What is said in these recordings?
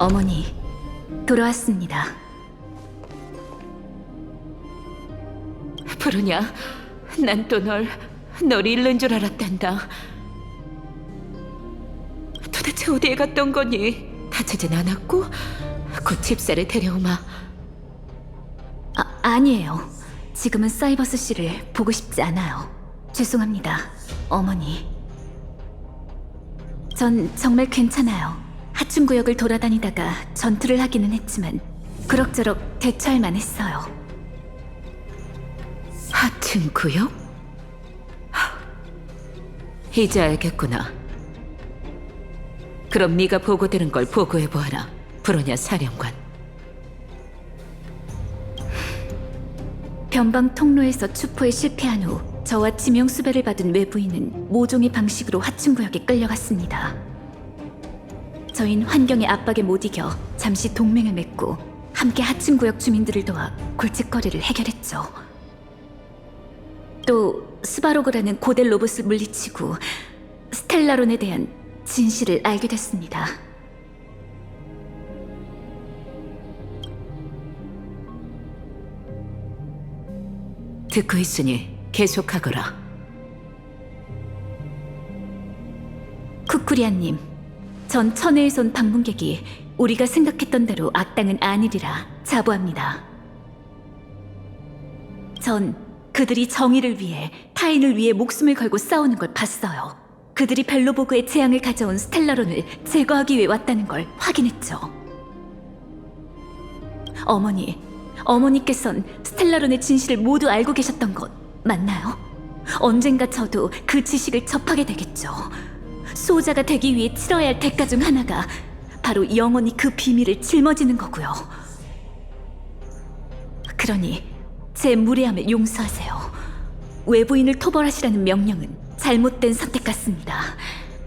어머니, 돌아왔습니다. 부르냐? 난 또 널 잃는 줄 알았단다. 도대체 어디에 갔던 거니? 다치진 않았고? 곧 집사를 데려오마. 아니에요. 지금은 사이버스 씨를 보고 싶지 않아요. 죄송합니다, 어머니. 전 정말 괜찮아요. 하춘구역을 돌아다니다가 전투를 하기는 했지만 그럭저럭 대처할 만했어요. 하층구역? 이제 알겠구나. 그럼 네가 보고되는 걸 보고해보아라, 브로냐 사령관. 변방 통로에서 추포에 실패한 후 저와 지명 수배를 받은 외부인은 모종의 방식으로 하층구역에 끌려갔습니다. 저흰 환경의 압박에 못 이겨 잠시 동맹을 맺고 함께 하층구역 주민들을 도와 골칫거리를 해결했죠. 또 스바로그라는 고대 로봇을 물리치고 스텔라론에 대한 진실을 알게 됐습니다. 듣고 있으니 계속하거라. 쿠쿠리아님, 전 천혜에서 온 방문객이 우리가 생각했던 대로 악당은 아니리라 자부합니다. 전 그들이 정의를 위해, 타인을 위해 목숨을 걸고 싸우는 걸 봤어요. 그들이 벨로보그의 재앙을 가져온 스텔라론을 제거하기 위해 왔다는 걸 확인했죠. 어머니께선 스텔라론의 진실을 모두 알고 계셨던 것 맞나요? 언젠가 저도 그 지식을 접하게 되겠죠. 수호자가 되기 위해 치러야 할 대가 중 하나가 바로 영원히 그 비밀을 짊어지는 거고요. 그러니 제 무례함을 용서하세요. 외부인을 토벌하시라는 명령은 잘못된 선택 같습니다.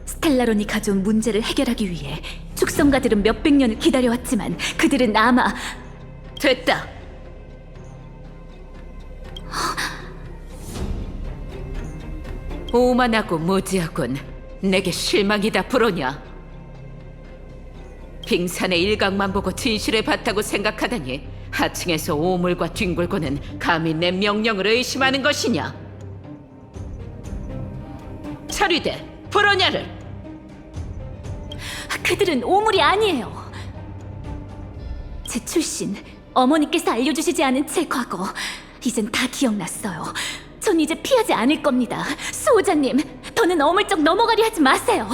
스텔라론이 가져온 문제를 해결하기 위해 축성가들은 몇백 년을 기다려왔지만 그들은 아마... 됐다. 오만하고 무지하군. 내게 실망이다, 브로냐. 빙산의 일각만 보고 진실을 봤다고 생각하다니 하층에서 오물과 뒹굴고는 감히 내 명령을 의심하는 것이냐? 처리돼, 브로냐를! 그들은 오물이 아니에요. 제 출신, 어머니께서 알려주시지 않은 제 과거, 이젠 다 기억났어요. 전 이제 피하지 않을 겁니다. 수호자님, 더는 어물쩍 넘어가려 하지 마세요.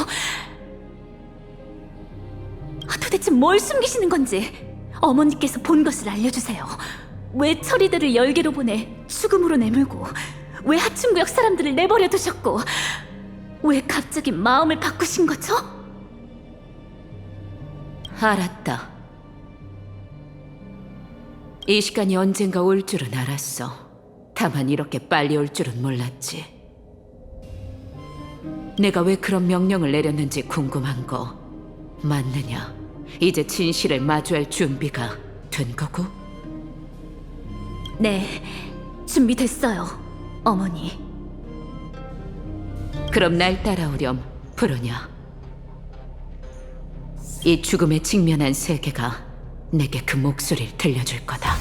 도대체 뭘 숨기시는 건지 어머니께서 본 것을 알려주세요. 왜 처리들을 열개로 보내 죽음으로 내몰고, 왜 하층구역 사람들을 내버려 두셨고, 왜 갑자기 마음을 바꾸신 거죠? 알았다. 이 시간이 언젠가 올 줄은 알았어. 다만 이렇게 빨리 올 줄은 몰랐지. 내가 왜 그런 명령을 내렸는지 궁금한 거 맞느냐? 이제 진실을 마주할 준비가 된 거고? 네, 준비됐어요, 어머니. 그럼 날 따라오렴, 브로냐. 이 죽음에 직면한 세계가 내게 그 목소리를 들려줄 거다.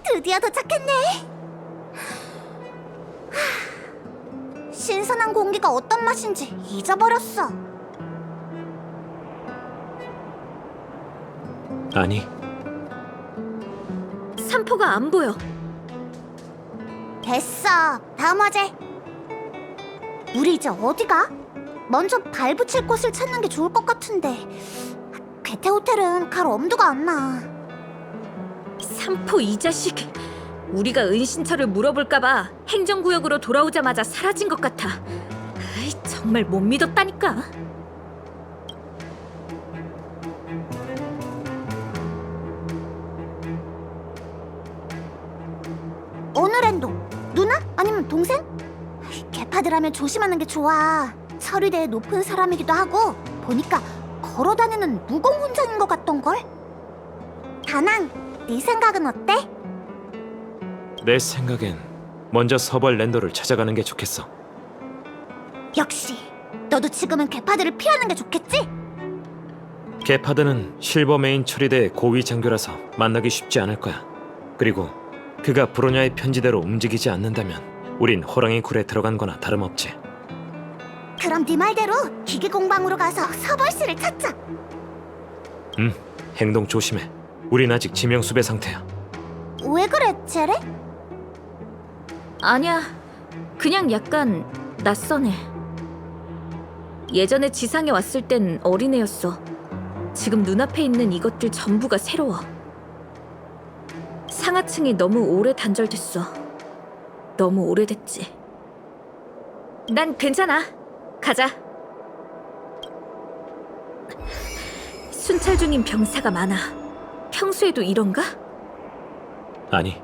드디어 도착했네. 신선한 공기가 어떤 맛인지 잊어버렸어. 아니, 산포가 안 보여. 됐어. 다음 화제. 우리 이제 어디가? 먼저 발 붙일 곳을 찾는 게 좋을 것 같은데 괴테 호텔은 갈 엄두가 안 나. 산포 이 자식, 우리가 은신처를 물어볼까봐 행정구역으로 돌아오자마자 사라진 것 같아. 아이, 정말 못 믿었다니까. 오늘엔도 누나? 아니면 동생? 개파들하면 조심하는 게 좋아. 서류대에 높은 사람이기도 하고 보니까 걸어다니는 무공 훈장인 것 같던걸? 다낭, 네 생각은 어때? 내 생각엔 먼저 서벌 랜더를 찾아가는 게 좋겠어. 역시 너도 지금은 괴파들을 피하는 게 좋겠지? 게파드는 실버메인 처리대의 고위 장교라서 만나기 쉽지 않을 거야. 그리고 그가 브로냐의 편지대로 움직이지 않는다면 우린 호랑이 굴에 들어간 거나 다름없지. 그럼 네 말대로 기계 공방으로 가서 서벌씨를 찾자. 행동 조심해. 우린 아직 지명수배 상태야. 왜 그래, 제레? 아니야. 그냥 약간 낯선해. 예전에 지상에 왔을 땐 어린애였어. 지금 눈앞에 있는 이것들 전부가 새로워. 상하층이 너무 오래 단절됐어. 너무 오래됐지. 난 괜찮아. 가자. 순찰 중인 병사가 많아. 평소에도 이런가? 아니,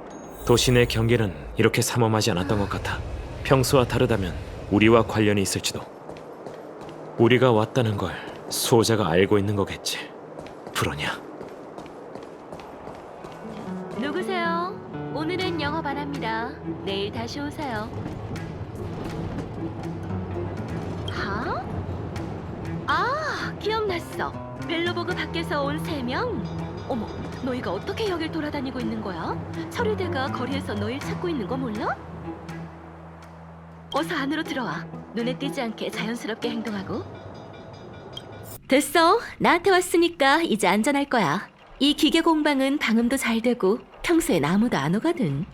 도시 내 경계는 이렇게 삼엄하지 않았던 것 같아. 평소와 다르다면 우리와 관련이 있을지도. 우리가 왔다는 걸 수호자가 알고 있는 거겠지. 브로냐. 누구세요? 오늘은 영업 안 합니다. 내일 다시 오세요. 하? 아, 기억났어. 벨로보그 밖에서 온 3명? 어머, 너희가 어떻게 여길 돌아다니고 있는 거야? 처리대가 거리에서 너희 찾고 있는 거 몰라? 어서 안으로 들어와. 눈에 띄지 않게 자연스럽게 행동하고. 됐어. 나한테 왔으니까 이제 안전할 거야. 이 기계 공방은 방음도 잘 되고 평소엔 아무도 안 오거든.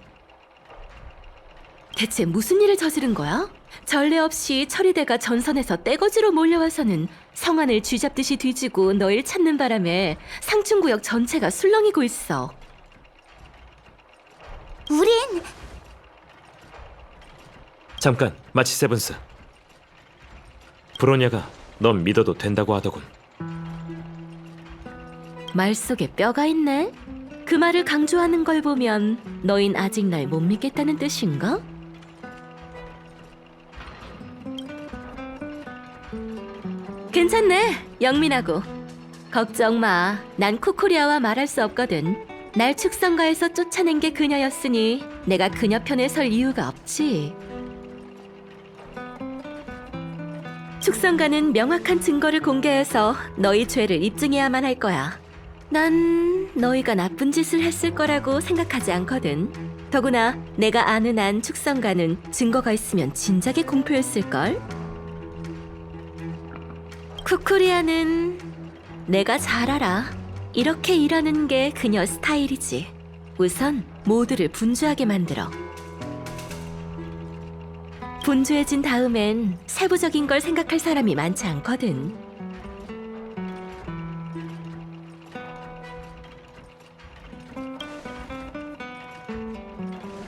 대체 무슨 일을 저지른 거야? 전례 없이 처리대가 전선에서 떼거지로 몰려와서는 성안을 쥐잡듯이 뒤지고 너희를 찾는 바람에 상층구역 전체가 술렁이고 있어. 우린 잠깐, 마치 세븐스. 브로냐가 넌 믿어도 된다고 하더군. 말 속에 뼈가 있네? 그 말을 강조하는 걸 보면 너흰 아직 날 못 믿겠다는 뜻인가? 괜찮네, 영민하고. 걱정 마, 난 쿠코리아와 말할 수 없거든. 날 축성가에서 쫓아낸 게 그녀였으니 내가 그녀 편에 설 이유가 없지. 축성가는 명확한 증거를 공개해서 너희 죄를 입증해야만 할 거야. 난 너희가 나쁜 짓을 했을 거라고 생각하지 않거든. 더구나 내가 아는 한 축성가는 증거가 있으면 진작에 공표했을걸? 쿠쿠리아는 내가 잘 알아. 이렇게 일하는 게 그녀 스타일이지. 우선 모두를 분주하게 만들어. 분주해진 다음엔 세부적인 걸 생각할 사람이 많지 않거든.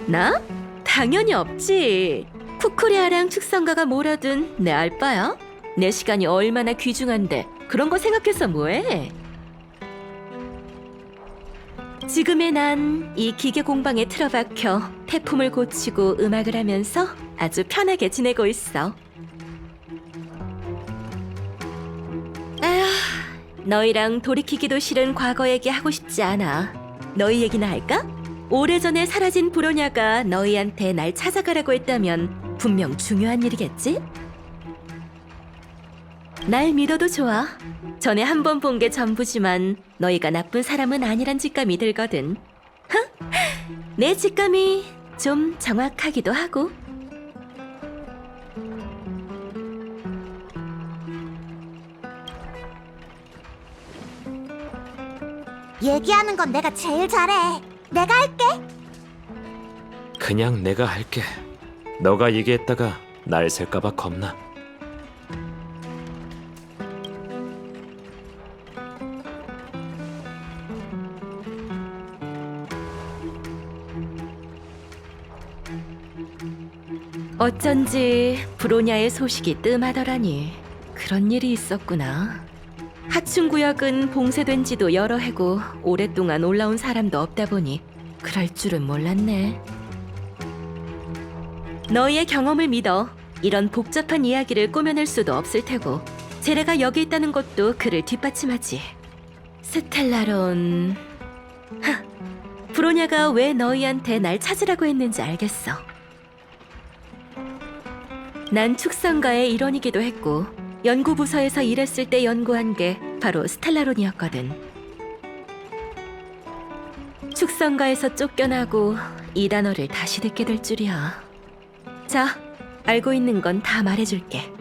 나? 당연히 없지. 쿠쿠리아랑 축성가가 뭐라든 내 알바야. 내 시간이 얼마나 귀중한데 그런 거 생각해서 뭐해? 지금의 난 이 기계 공방에 틀어박혀 폐품을 고치고 음악을 하면서 아주 편하게 지내고 있어. 에휴, 너희랑 돌이키기도 싫은 과거 얘기 하고 싶지 않아. 너희 얘기나 할까? 오래전에 사라진 브로냐가 너희한테 날 찾아가라고 했다면 분명 중요한 일이겠지? 날 믿어도 좋아. 전에 한 번 본 게 전부지만 너희가 나쁜 사람은 아니란 직감이 들거든. 내 직감이 좀 정확하기도 하고. 얘기하는 건 내가 제일 잘해. 내가 할게. 그냥 내가 할게. 너가 얘기했다가 날 셀까봐 겁나. 어쩐지 브로냐의 소식이 뜸하더라니. 그런 일이 있었구나. 하층구역은 봉쇄된 지도 여러 해고 오랫동안 올라온 사람도 없다 보니 그럴 줄은 몰랐네. 너희의 경험을 믿어. 이런 복잡한 이야기를 꾸며낼 수도 없을 테고 제레가 여기 있다는 것도 그를 뒷받침하지. 스텔라론... 브로냐가 왜 너희한테 날 찾으라고 했는지 알겠어. 난 축성가의 일원이기도 했고 연구부서에서 일했을 때 연구한 게 바로 스텔라론이었거든. 축성가에서 쫓겨나고 이 단어를 다시 듣게 될 줄이야. 자, 알고 있는 건 다 말해줄게.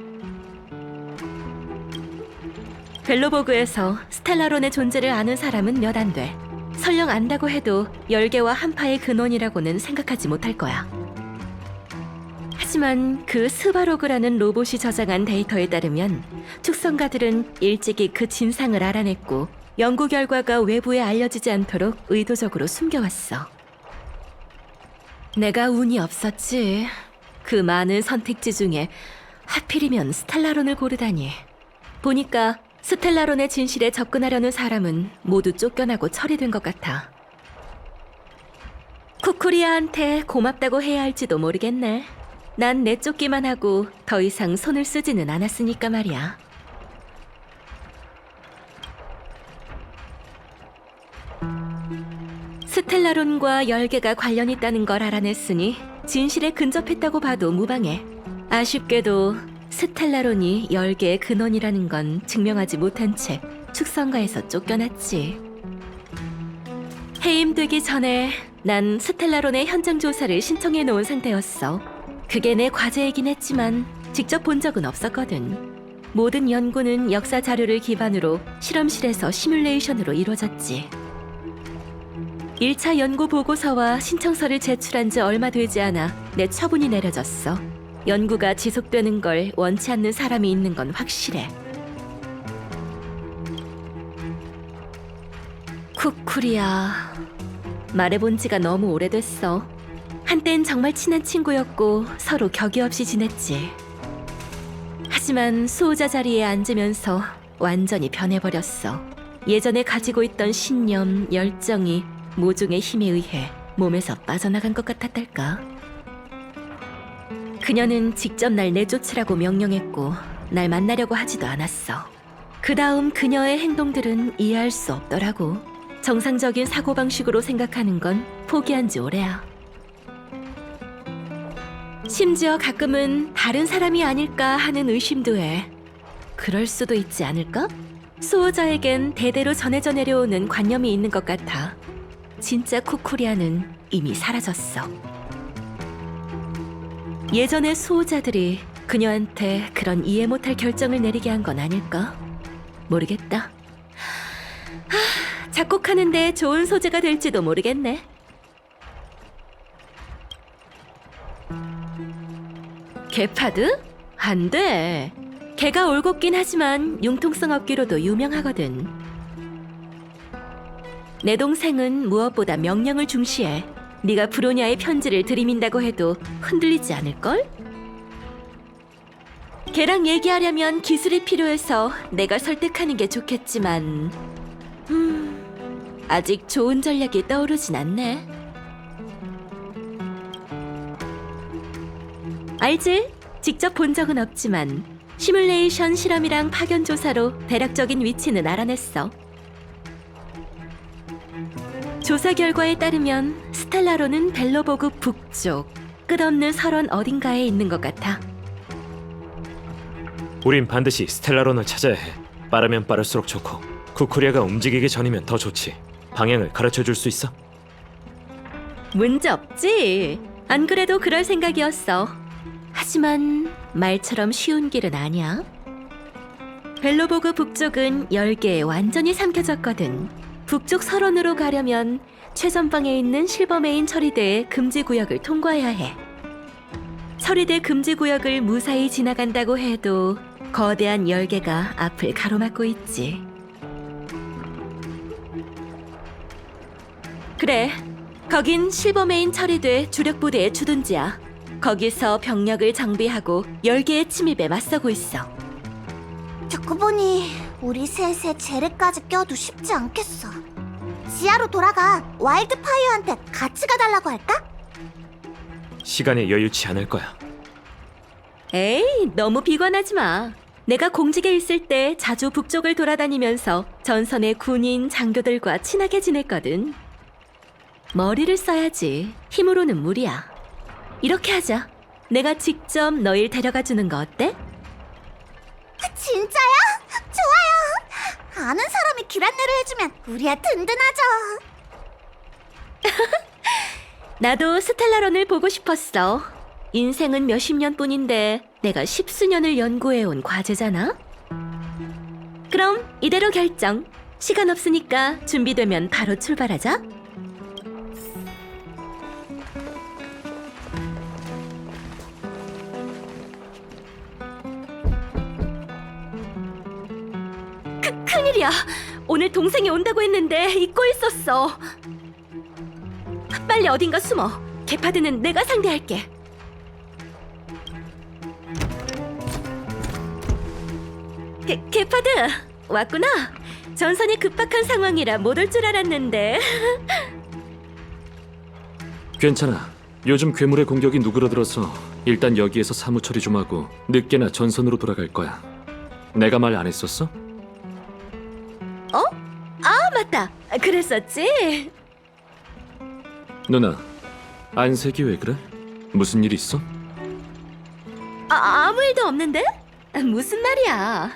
벨로보그에서 스텔라론의 존재를 아는 사람은 몇 안 돼. 설령 안다고 해도 열계와 한파의 근원이라고는 생각하지 못할 거야. 하지만 그 스바로그라는 로봇이 저장한 데이터에 따르면 축성가들은 일찍이 그 진상을 알아냈고 연구 결과가 외부에 알려지지 않도록 의도적으로 숨겨왔어. 내가 운이 없었지. 그 많은 선택지 중에 하필이면 스텔라론을 고르다니. 보니까 스텔라론의 진실에 접근하려는 사람은 모두 쫓겨나고 처리된 것 같아. 쿠쿠리아한테 고맙다고 해야 할지도 모르겠네. 난 내쫓기만 하고 더 이상 손을 쓰지는 않았으니까 말이야. 스텔라론과 열계가 관련 있다는 걸 알아냈으니 진실에 근접했다고 봐도 무방해. 아쉽게도 스텔라론이 열계의 근원이라는 건 증명하지 못한 채 축성가에서 쫓겨났지. 해임되기 전에 난 스텔라론의 현장 조사를 신청해 놓은 상태였어. 그게 내 과제이긴 했지만 직접 본 적은 없었거든. 모든 연구는 역사 자료를 기반으로 실험실에서 시뮬레이션으로 이루어졌지. 1차 연구 보고서와 신청서를 제출한 지 얼마 되지 않아 내 처분이 내려졌어. 연구가 지속되는 걸 원치 않는 사람이 있는 건 확실해. 쿠쿠리야, 말해본 지가 너무 오래됐어. 한땐 정말 친한 친구였고 서로 격이 없이 지냈지. 하지만 수호자 자리에 앉으면서 완전히 변해버렸어. 예전에 가지고 있던 신념, 열정이 모종의 힘에 의해 몸에서 빠져나간 것 같았달까. 그녀는 직접 날 내쫓으라고 명령했고 날 만나려고 하지도 않았어. 그 다음 그녀의 행동들은 이해할 수 없더라고. 정상적인 사고방식으로 생각하는 건 포기한 지 오래야. 심지어 가끔은 다른 사람이 아닐까 하는 의심도 해. 그럴 수도 있지 않을까? 수호자에겐 대대로 전해져 내려오는 관념이 있는 것 같아. 진짜 쿠쿠리아는 이미 사라졌어. 예전의 수호자들이 그녀한테 그런 이해 못할 결정을 내리게 한 건 아닐까? 모르겠다. 작곡하는데 좋은 소재가 될지도 모르겠네. 게파드? 안 돼. 걔가 올곧긴 하지만 융통성 없기로도 유명하거든. 내 동생은 무엇보다 명령을 중시해. 네가 브로냐의 편지를 들이민다고 해도 흔들리지 않을걸? 걔랑 얘기하려면 기술이 필요해서 내가 설득하는 게 좋겠지만 아직 좋은 전략이 떠오르진 않네. 알지? 직접 본 적은 없지만 시뮬레이션 실험이랑 파견 조사로 대략적인 위치는 알아냈어. 조사 결과에 따르면 스텔라론은 벨로보그 북쪽 끝없는 설원 어딘가에 있는 것 같아. 우린 반드시 스텔라론을 찾아야 해. 빠르면 빠를수록 좋고 쿠쿠리아가 움직이기 전이면 더 좋지. 방향을 가르쳐 줄 수 있어? 문제 없지. 안 그래도 그럴 생각이었어. 하지만 말처럼 쉬운 길은 아니야. 벨로보그 북쪽은 10개에 완전히 삼켜졌거든. 북쪽 설원으로 가려면 최전방에 있는 실버메인 처리대의 금지구역을 통과해야 해. 처리대 금지구역을 무사히 지나간다고 해도 거대한 열개가 앞을 가로막고 있지. 그래, 거긴 실버메인 처리대 주력부대의 주둔지야. 거기서 병력을 장비하고 10개의 침입에 맞서고 있어. 듣고 보니 우리 셋에 제레까지 껴도 쉽지 않겠어. 지하로 돌아가 와일드파이어한테 같이 가달라고 할까? 시간이 여유치 않을 거야. 에이, 너무 비관하지 마. 내가 공직에 있을 때 자주 북쪽을 돌아다니면서 전선의 군인, 장교들과 친하게 지냈거든. 머리를 써야지. 힘으로는 무리야. 이렇게 하자. 내가 직접 너희 데려가 주는 거 어때? 진짜야? 좋아요. 아는 사람이 길 안내를 해주면 우리야 든든하죠. 나도 스텔라론을 보고 싶었어. 인생은 몇십 년뿐인데 내가 십수년을 연구해온 과제잖아. 그럼 이대로 결정. 시간 없으니까 준비되면 바로 출발하자. 큰일이야. 오늘 동생이 온다고 했는데 잊고 있었어. 빨리 어딘가 숨어. 게파드는 내가 상대할게. 게파드, 왔구나. 전선이 급박한 상황이라 못 올 줄 알았는데. 괜찮아. 요즘 괴물의 공격이 누그러들어서 일단 여기에서 사무 처리 좀 하고 늦게나 전선으로 돌아갈 거야. 내가 말 안 했었어? 맞다. 그랬었지? 누나, 안색이 왜 그래? 무슨 일 있어? 아무 일도 없는데? 무슨 말이야?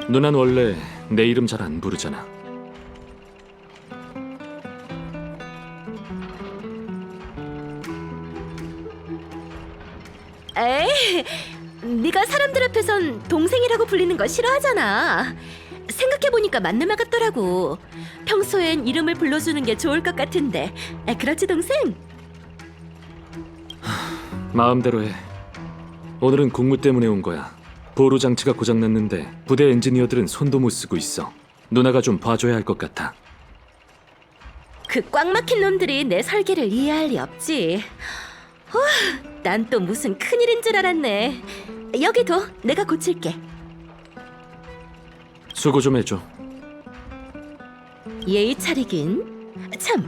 누난 원래 내 이름 잘 안 부르잖아. 에이, 네가 사람들 앞에선 동생이라고 불리는 거 싫어하잖아. 생각해보니까 맞는 말 같더라고. 평소엔 이름을 불러주는 게 좋을 것 같은데. 그렇지, 동생? 마음대로 해. 오늘은 공무 때문에 온 거야. 보루 장치가 고장났는데 부대 엔지니어들은 손도 못 쓰고 있어. 누나가 좀 봐줘야 할 것 같아. 그 꽉 막힌 놈들이 내 설계를 이해할 리 없지. 난 또 무슨 큰일인 줄 알았네. 여기 둬. 내가 고칠게. 수고 좀 해줘. 예의 차리긴. 참,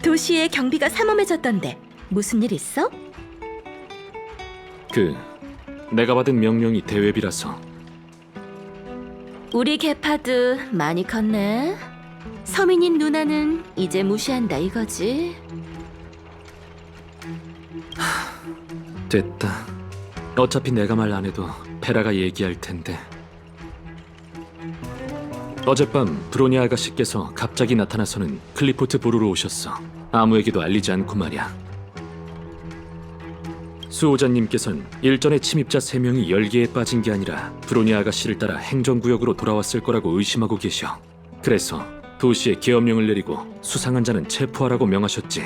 도시의 경비가 삼엄해졌던데 무슨 일 있어? 내가 받은 명령이 대회비라서. 우리 게파드 많이 컸네. 서민인 누나는 이제 무시한다 이거지. 됐다. 어차피 내가 말 안 해도 페라가 얘기할 텐데. 어젯밤 브로니 아가씨께서 갑자기 나타나서는 클리포트 보루로 오셨어. 아무에게도 알리지 않고 말이야. 수호자님께선 일전에 침입자 3명이 열기에 빠진 게 아니라 브로니 아가씨를 따라 행정구역으로 돌아왔을 거라고 의심하고 계셔. 그래서 도시에 계엄령을 내리고 수상한 자는 체포하라고 명하셨지.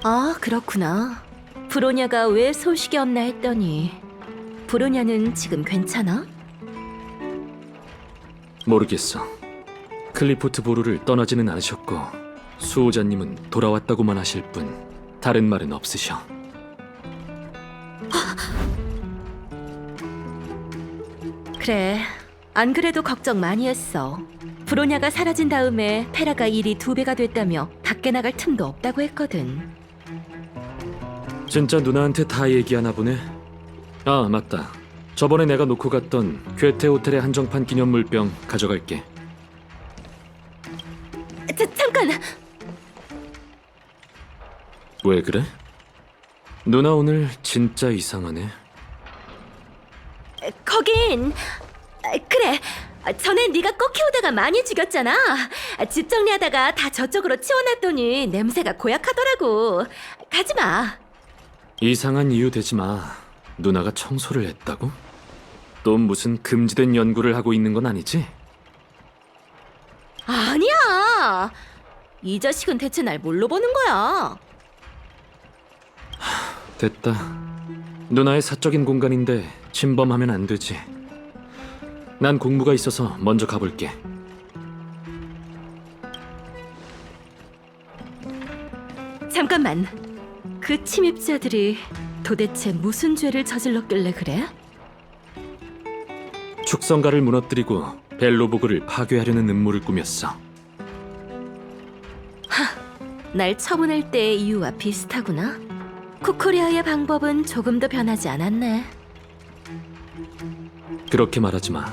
아, 그렇구나. 브로냐가 왜 소식이 없나 했더니 브로냐는 지금 괜찮아? 모르겠어. 클리포트 보루를 떠나지는 않으셨고 수호자님은 돌아왔다고만 하실 뿐 다른 말은 없으셔. 그래, 안 그래도 걱정 많이 했어. 브로냐가 사라진 다음에 페라가 일이 2배가 됐다며 밖에 나갈 틈도 없다고 했거든. 진짜 누나한테 다 얘기하나 보네. 아, 맞다. 저번에 내가 놓고 갔던 괴테 호텔의 한정판 기념물병 가져갈게. 잠깐! 왜 그래? 누나 오늘 진짜 이상하네. 거긴... 그래, 전에 네가 꽃 키우다가 많이 죽였잖아. 집 정리하다가 다 저쪽으로 치워놨더니 냄새가 고약하더라고. 가지마. 이상한 이유 대지 마. 누나가 청소를 했다고? 또 무슨 금지된 연구를 하고 있는 건 아니지? 아니야. 이 자식은 대체 날 뭘로 보는 거야? 됐다. 누나의 사적인 공간인데 침범하면 안 되지. 난 공부가 있어서 먼저 가볼게. 잠깐만. 그 침입자들이 도대체 무슨 죄를 저질렀길래 그래? 축성가를 무너뜨리고 벨로보그를 파괴하려는 음모를 꾸몄어. 날 처분할 때의 이유와 비슷하구나. 코코리아의 방법은 조금도 변하지 않았네. 그렇게 말하지 마.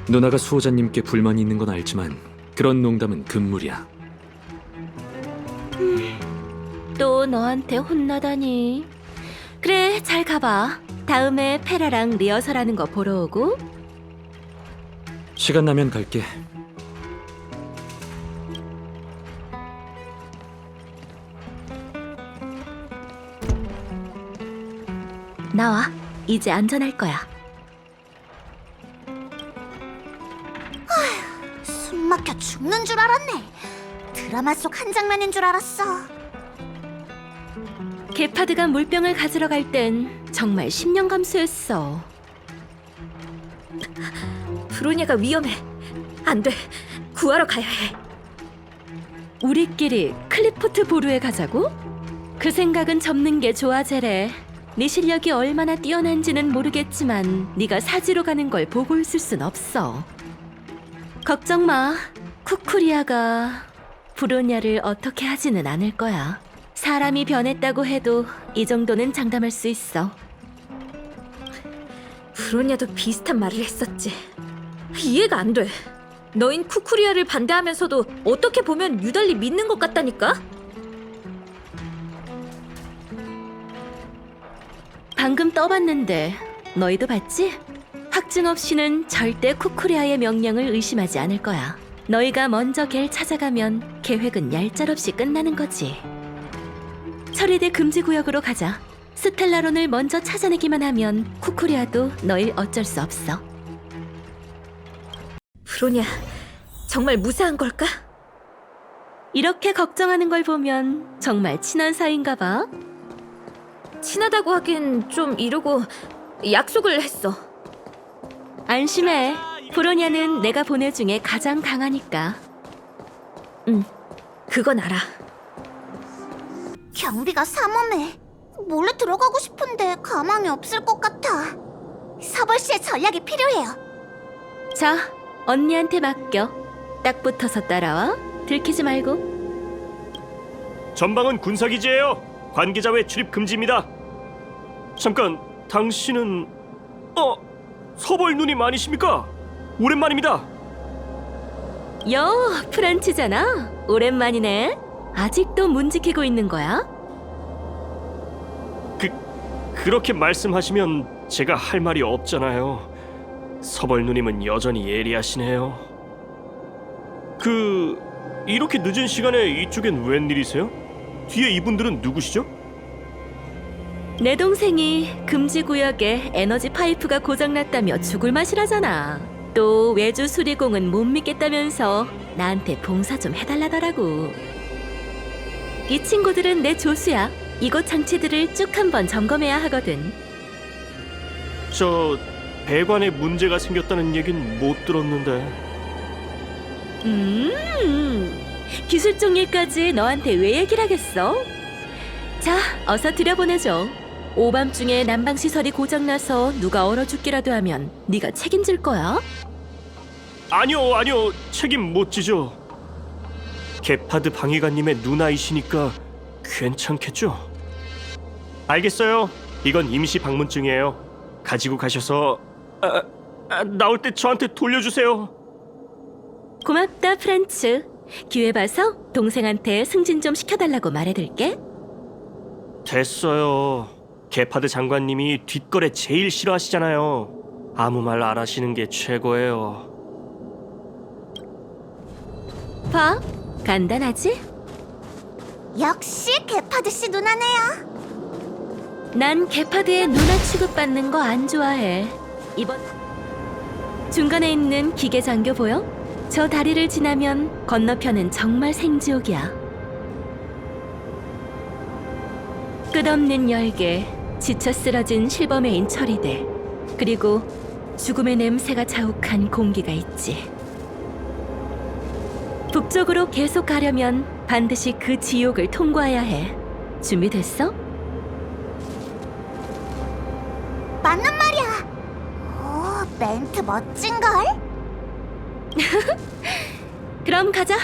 누나가 수호자님께 불만이 있는 건 알지만 그런 농담은 금물이야. 또 너한테 혼나다니. 그래, 잘 가봐. 다음에 페라랑 리허설하는 거 보러 오고. 시간 나면 갈게. 나와. 이제 안전할 거야. 숨 막혀 죽는 줄 알았네. 드라마 속 한 장면인 줄 알았어. 게파드가 물병을 가지러 갈 땐 정말 10년 감수했어. 브로냐가 위험해. 안 돼. 구하러 가야 해. 우리끼리 클리포트 보루에 가자고? 그 생각은 접는 게 좋아, 제레. 네 실력이 얼마나 뛰어난지는 모르겠지만 네가 사지로 가는 걸 보고 있을 순 없어. 걱정 마. 쿠쿠리아가 브로냐를 어떻게 하지는 않을 거야. 사람이 변했다고 해도 이 정도는 장담할 수 있어. 브로냐도 비슷한 말을 했었지. 이해가 안 돼. 너흰 쿠쿠리아를 반대하면서도 어떻게 보면 유달리 믿는 것 같다니까? 방금 떠봤는데 너희도 봤지? 확증 없이는 절대 쿠쿠리아의 명령을 의심하지 않을 거야. 너희가 먼저 걔를 찾아가면 계획은 얄짤없이 끝나는 거지. 처리대 금지구역으로 가자. 스텔라론을 먼저 찾아내기만 하면 쿠쿠리아도 너희 어쩔 수 없어. 브로냐, 정말 무사한 걸까? 이렇게 걱정하는 걸 보면 정말 친한 사이인가 봐. 친하다고 하긴 좀 이르고 약속을 했어. 안심해. 브로냐는 내가 본 애 중에 가장 강하니까. 그건 알아. 경비가 삼엄해. 몰래 들어가고 싶은데 가망이 없을 것 같아. 서벌 씨의 전략이 필요해요. 자, 언니한테 맡겨. 딱 붙어서 따라와. 들키지 말고. 전방은 군사기지예요. 관계자 외 출입 금지입니다. 잠깐, 당신은 서벌 누님 아니십니까? 오랜만입니다. 여, 프란치잖아. 오랜만이네. 아직도 문 지키고 있는 거야? 그렇게 말씀하시면 제가 할 말이 없잖아요. 서벌 누님은 여전히 예리하시네요. 이렇게 늦은 시간에 이쪽엔 웬일이세요? 뒤에 이분들은 누구시죠? 내 동생이 금지구역에 에너지 파이프가 고장났다며 죽을 맛이라잖아. 또 외주 수리공은 못 믿겠다면서 나한테 봉사 좀 해달라더라고. 이 친구들은 내 조수야. 이곳 장치들을 쭉 한번 점검해야 하거든. 저 배관에 문제가 생겼다는 얘긴 못 들었는데. 기술적 일까지 너한테 왜 얘기를 하겠어? 자, 어서 들여보내줘. 오밤중에 난방시설이 고장나서 누가 얼어 죽기라도 하면 네가 책임질 거야? 아니요, 책임 못 지죠. 게파드 방위관님의 누나이시니까 괜찮겠죠? 알겠어요. 이건 임시 방문증이에요. 가지고 가셔서 나올 때 저한테 돌려주세요. 고맙다, 프란츠. 기회 봐서 동생한테 승진 좀 시켜달라고 말해둘게. 됐어요. 게파드 장관님이 뒷거래 제일 싫어하시잖아요. 아무 말 안 하시는 게 최고예요. 봐, 간단하지? 역시 게파드 씨 누나네요. 난 게파드의 누나 취급받는 거 안 좋아해. 이번 중간에 있는 기계 장교 보여? 저 다리를 지나면 건너편은 정말 생지옥이야. 끝없는 열개, 지쳐 쓰러진 실버메인 처리대, 그리고 죽음의 냄새가 자욱한 공기가 있지. 북쪽으로 계속 가려면 반드시 그 지옥을 통과해야 해. 준비됐어? 맞는 말이야. 오, 멘트 멋진걸? 그럼 가자.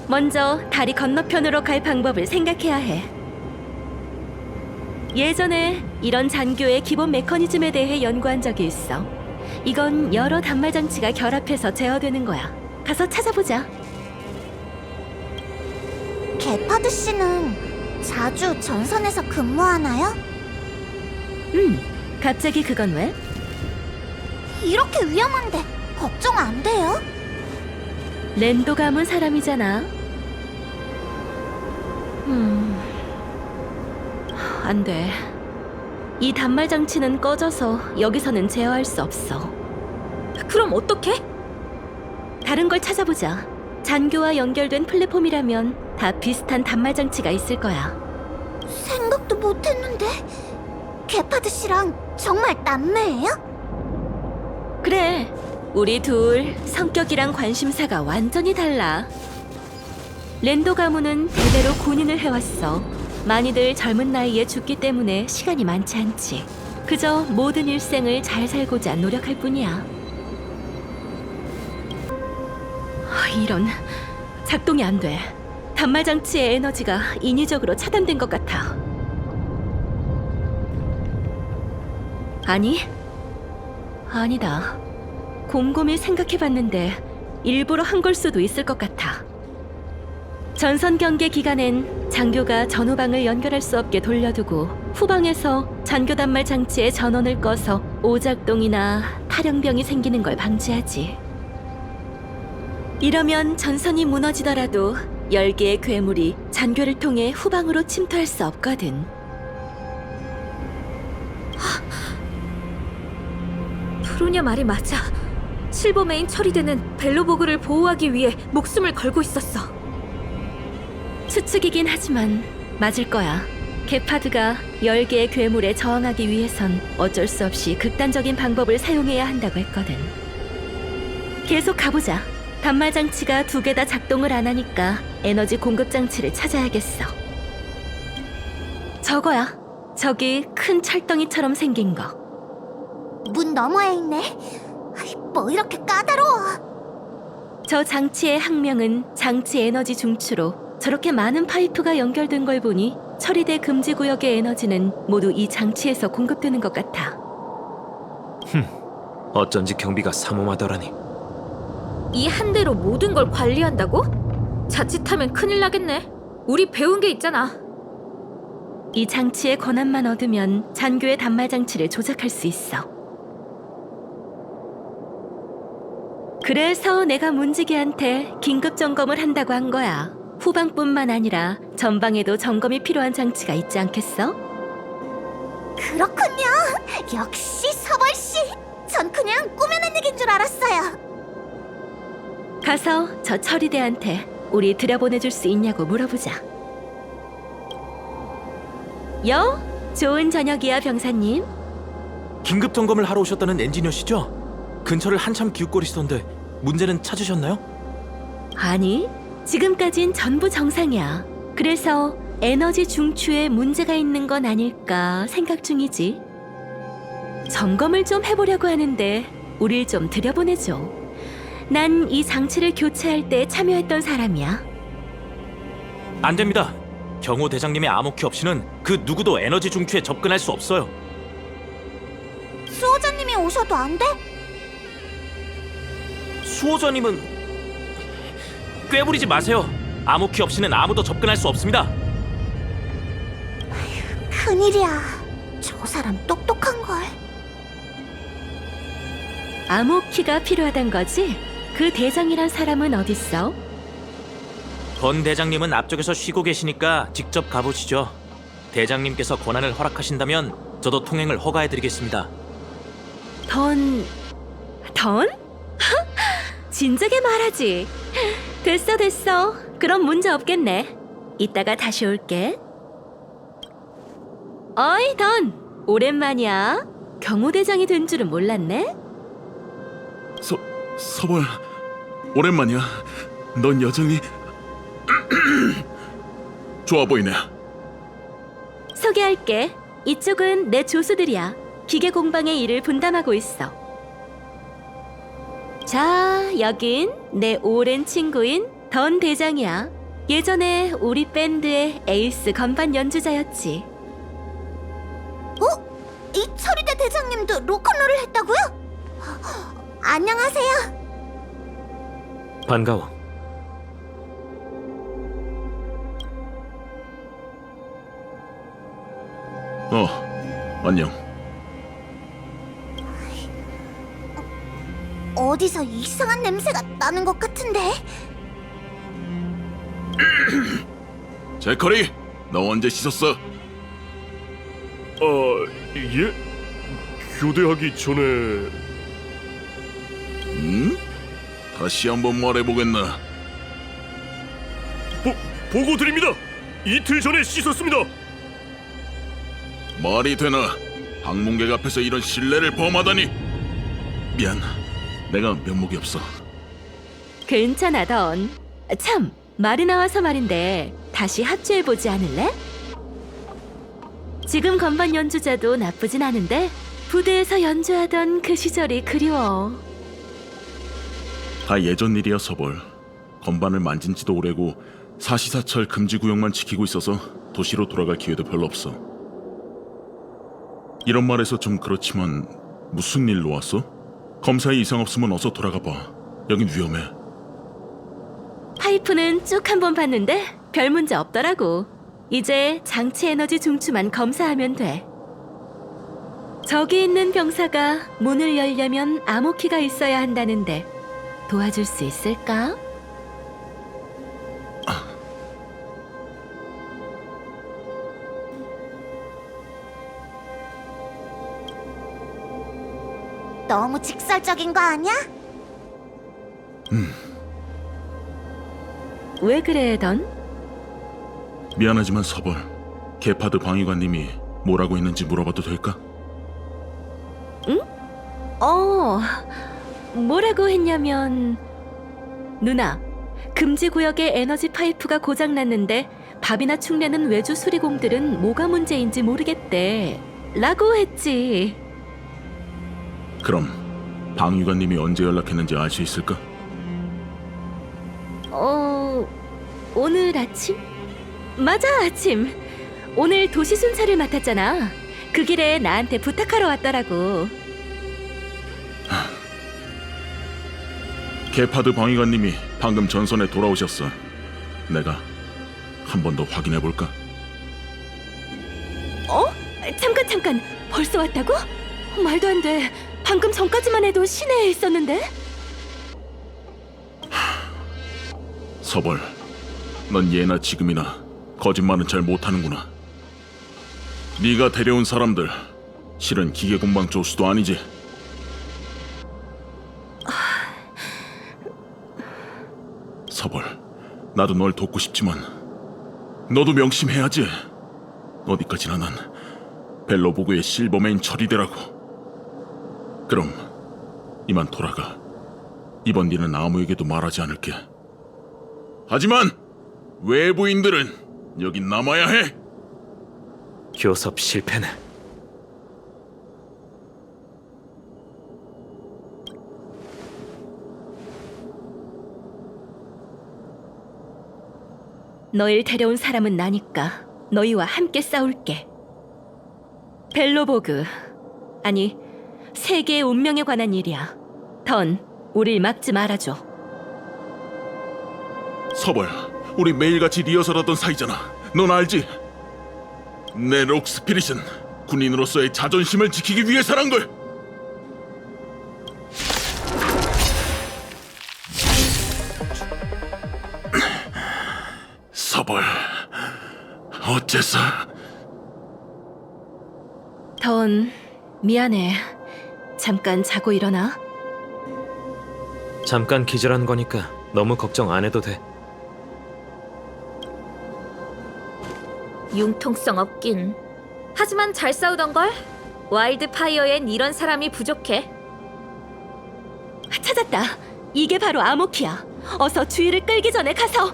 먼저 다리 건너편으로 갈 방법을 생각해야 해. 예전에 이런 잔교의 기본 메커니즘에 대해 연구한 적이 있어. 이건 여러 단말 장치가 결합해서 제어되는 거야. 가서 찾아보자. 게파드 씨는 자주 전선에서 근무하나요? 갑자기 그건 왜? 이렇게 위험한데 걱정 안 돼요? 랜도 가문 사람이잖아. 안 돼. 이 단말 장치는 꺼져서 여기서는 제어할 수 없어. 그럼 어떡해? 다른 걸 찾아보자. 잔교와 연결된 플랫폼이라면 다 비슷한 단말 장치가 있을 거야. 생각도 못했는데 게파드 씨랑 정말 남매예요? 그래, 우리 둘 성격이랑 관심사가 완전히 달라. 랜도 가문은 대대로 군인을 해왔어. 많이들 젊은 나이에 죽기 때문에 시간이 많지 않지. 그저 모든 일생을 잘 살고자 노력할 뿐이야. 이런, 작동이 안 돼. 단말 장치의 에너지가 인위적으로 차단된 것 같아. 아니, 아니다. 곰곰이 생각해봤는데 일부러 한 걸 수도 있을 것 같아. 전선 경계 기간엔 장교가 전후방을 연결할 수 없게 돌려두고 후방에서 잔교 단말 장치의 전원을 꺼서 오작동이나 탈영병이 생기는 걸 방지하지. 이러면 전선이 무너지더라도 10개의 괴물이 잔교를 통해 후방으로 침투할 수 없거든. 브로냐 말이 맞아. 실버메인 처리대는 벨로보그를 보호하기 위해 목숨을 걸고 있었어. 추측이긴 하지만 맞을 거야. 게파드가 10개의 괴물에 저항하기 위해선 어쩔 수 없이 극단적인 방법을 사용해야 한다고 했거든. 계속 가보자. 단말 장치가 2개 다 작동을 안 하니까 에너지 공급 장치를 찾아야겠어. 저거야. 저기 큰 철덩이처럼 생긴 거. 문 너머에 있네. 아이, 뭐 이렇게 까다로워. 저 장치의 학명은 장치 에너지 중추로 저렇게 많은 파이프가 연결된 걸 보니 처리대 금지 구역의 에너지는 모두 이 장치에서 공급되는 것 같아. 어쩐지 경비가 삼엄하더라니. 이 한 대로 모든 걸 관리한다고? 자칫하면 큰일 나겠네. 우리 배운 게 있잖아. 이 장치의 권한만 얻으면 잔교의 단말 장치를 조작할 수 있어. 그래서 내가 문지기한테 긴급 점검을 한다고 한 거야. 후방뿐만 아니라 전방에도 점검이 필요한 장치가 있지 않겠어? 그렇군요. 역시 서벌씨. 전 그냥 꾸며낸 얘기인 줄 알았어요. 가서 저 처리대한테 우리 들여보내줄 수 있냐고 물어보자. 좋은 저녁이야, 병사님. 긴급 점검을 하러 오셨다는 엔지니어시죠? 근처를 한참 기웃거리시던데 문제는 찾으셨나요? 아니, 지금까진 전부 정상이야. 그래서 에너지 중추에 문제가 있는 건 아닐까 생각 중이지. 점검을 좀 해보려고 하는데 우릴 좀 들여보내줘. 난 이 장치를 교체할 때 참여했던 사람이야. 안 됩니다. 경호 대장님의 암호키 없이는 그 누구도 에너지 중추에 접근할 수 없어요. 수호자님이 오셔도 안 돼? 수호자님은 꾀부리지 마세요. 암호키 없이는 아무도 접근할 수 없습니다. 큰일이야. 저 사람 똑똑한걸. 암호키가 필요하단 거지? 그 대장이란 사람은 어딨어? 권 대장님은 앞쪽에서 쉬고 계시니까 직접 가보시죠. 대장님께서 권한을 허락하신다면 저도 통행을 허가해드리겠습니다. 던? 진작에 말하지. 됐어. 그럼 문제 없겠네. 이따가 다시 올게. 어이, 던. 오랜만이야. 경호대장이 된 줄은 몰랐네. 서벌, 오랜만이야. 넌 여전히 좋아 보이네. 소개할게. 이쪽은 내 조수들이야. 기계 공방의 일을 분담하고 있어. 자, 여긴 내 오랜 친구인 던 대장이야. 예전에 우리 밴드의 에이스 건반 연주자였지. 이 처리대 대장님도 로큰롤을 했다고요? 안녕하세요. 반가워. 안녕. 어디서 이상한 냄새가 나는 것 같은데? 제커리, 너 언제 씻었어? 예? 교대하기 전에 다시 한번 말해보겠나? 보고 드립니다. 이틀 전에 씻었습니다. 말이 되나? 방문객 앞에서 이런 신뢰를 범하다니. 미안, 내가 면목이 없어. 괜찮아, 던. 참, 말이 나와서 말인데 다시 합주해보지 않을래? 지금 건반 연주자도 나쁘진 않은데 부대에서 연주하던 그 시절이 그리워. 다 예전 일이야, 서벌. 건반을 만진 지도 오래고 사시사철 금지구역만 지키고 있어서 도시로 돌아갈 기회도 별로 없어. 이런 말해서 좀 그렇지만 무슨 일로 왔어? 검사에 이상 없으면 어서 돌아가 봐. 여긴 위험해. 파이프는 쭉 한번 봤는데 별 문제 없더라고. 이제 장치 에너지 중추만 검사하면 돼. 저기 있는 병사가 문을 열려면 암호키가 있어야 한다는데 도와줄 수 있을까? 너무 직설적인 거 아니야? 왜 그래, 던? 미안하지만 서벌, 게파드 방위관님이 뭐라고 했는지 물어봐도 될까? 뭐라고 했냐면 누나, 금지구역에 에너지 파이프가 고장났는데 밥이나 축내는 외주 수리공들은 뭐가 문제인지 모르겠대 라고 했지. 그럼 방위관님이 언제 연락했는지 알 수 있을까? 오늘 아침? 맞아, 아침. 오늘 도시 순찰을 맡았잖아. 그 길에 나한테 부탁하러 왔더라고. 게파드 방위관님이 방금 전선에 돌아오셨어. 내가 한 번 더 확인해 볼까? 잠깐. 벌써 왔다고? 말도 안 돼. 방금 전까지만 해도 시내에 있었는데? 서벌, 넌 예나 지금이나 거짓말은 잘 못하는구나. 네가 데려온 사람들 실은 기계공방 조수도 아니지? 서벌, 나도 널 돕고 싶지만 너도 명심해야지. 어디까지나 난 벨로보그의 실버메인 처리대라고. 그럼 이만 돌아가. 이번 일은 아무에게도 말하지 않을게. 하지만 외부인들은 여기 남아야 해. 교섭 실패네. 너희를 데려온 사람은 나니까 너희와 함께 싸울게. 벨로보그, 아니 세계의 운명에 관한 일이야. 던, 우릴 막지 말아줘. 서벌, 우리 매일같이 리허설하던 사이잖아. 넌 알지? 내 록스피릿은 군인으로서의 자존심을 지키기 위해서란 걸. 서벌, 어째서? 던, 미안해. 잠깐 자고 일어나. 잠깐 기절한 거니까 너무 걱정 안 해도 돼. 융통성 없긴. 하지만 잘 싸우던걸? 와일드파이어엔 이런 사람이 부족해. 찾았다. 이게 바로 아모키야. 어서 주의를 끌기 전에 가서.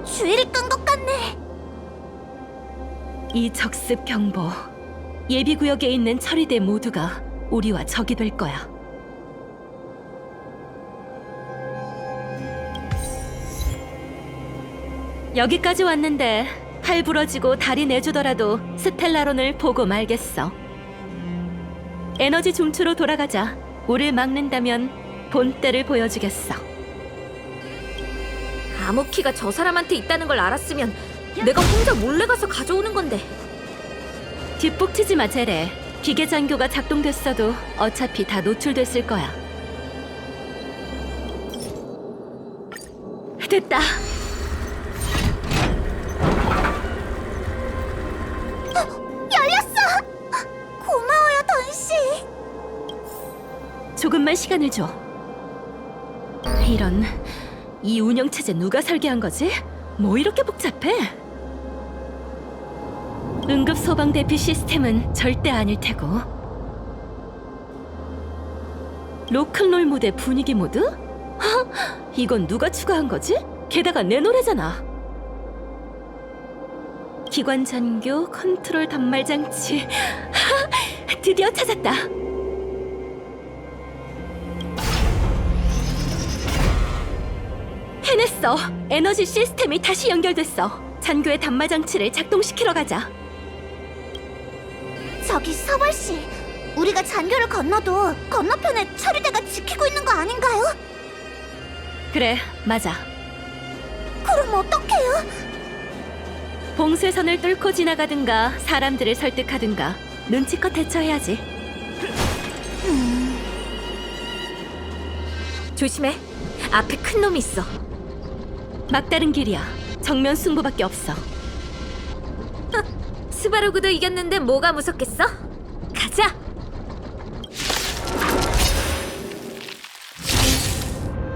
주의를 끈 것 같네. 이 적습 경보. 예비구역에 있는 처리대 모두가 우리와 적이 될 거야. 여기까지 왔는데 팔 부러지고 다리 내주더라도 스텔라론을 보고 말겠어. 에너지 중추로 돌아가자. 우릴 막는다면 본때를 보여주겠어. 암호키가 저 사람한테 있다는 걸 알았으면 내가 혼자 몰래 가서 가져오는 건데. 뒷북치지 마, 제레. 기계 장교가 작동됐어도 어차피 다 노출됐을 거야. 됐다. 열렸어! 고마워요, 던씨. 조금만 시간을 줘. 이런, 이 운영체제 누가 설계한 거지? 뭐 이렇게 복잡해? 응급 소방 대피 시스템은 절대 아닐 테고. 로큰롤 무대 분위기 모드? 허, 이건 누가 추가한 거지? 게다가 내 노래잖아. 기관 잔교 컨트롤 단말 장치. 드디어 찾았다. 해냈어. 에너지 시스템이 다시 연결됐어. 잔교의 단말 장치를 작동시키러 가자. 저기 서벌씨, 우리가 잔교를 건너도 건너편에 처리대가 지키고 있는 거 아닌가요? 그래, 맞아. 그럼 어떡해요? 봉쇄선을 뚫고 지나가든가 사람들을 설득하든가 눈치껏 대처해야지. 조심해. 앞에 큰 놈이 있어. 막다른 길이야. 정면 승부밖에 없어. 스바루그도 이겼는데 뭐가 무섭겠어? 가자.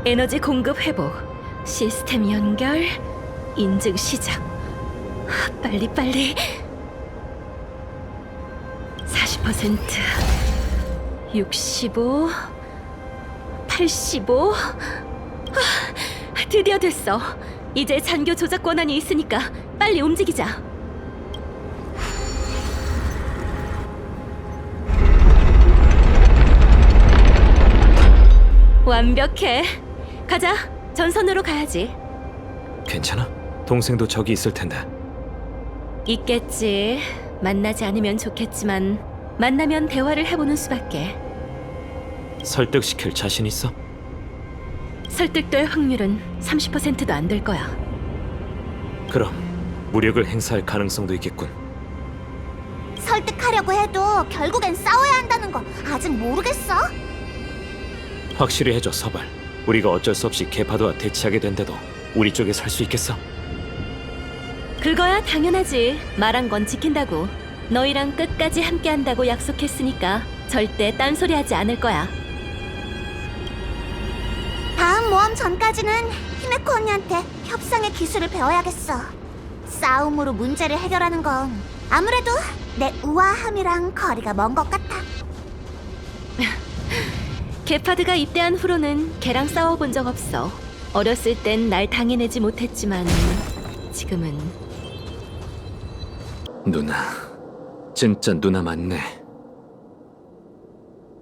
에너지 공급 회복, 시스템 연결, 인증 시작. 빨리. 40%, 65, 85. 드디어 됐어. 이제 잔교 조작 권한이 있으니까 빨리 움직이자. 완벽해. 가자. 전선으로 가야지. 괜찮아? 동생도 저기 있을 텐데. 있겠지. 만나지 않으면 좋겠지만 만나면 대화를 해보는 수밖에. 설득시킬 자신 있어? 설득될 확률은 30%도 안 될 거야. 그럼 무력을 행사할 가능성도 있겠군. 설득하려고 해도 결국엔 싸워야 한다는 거 아직 모르겠어? 확실히 해줘, 서발. 우리가 어쩔 수 없이 개파도와 대치하게 된데도 우리 쪽에 설 수 있겠어? 그거야 당연하지. 말한 건 지킨다고. 너희랑 끝까지 함께한다고 약속했으니까 절대 딴소리하지 않을 거야. 다음 모험 전까지는 히메코 언니한테 협상의 기술을 배워야겠어. 싸움으로 문제를 해결하는 건 아무래도 내 우아함이랑 거리가 먼 것 같아. 게파드가 입대한 후로는 걔랑 싸워본 적 없어. 어렸을 땐 날 당해내지 못했지만 지금은. 누나, 진짜 누나 맞네.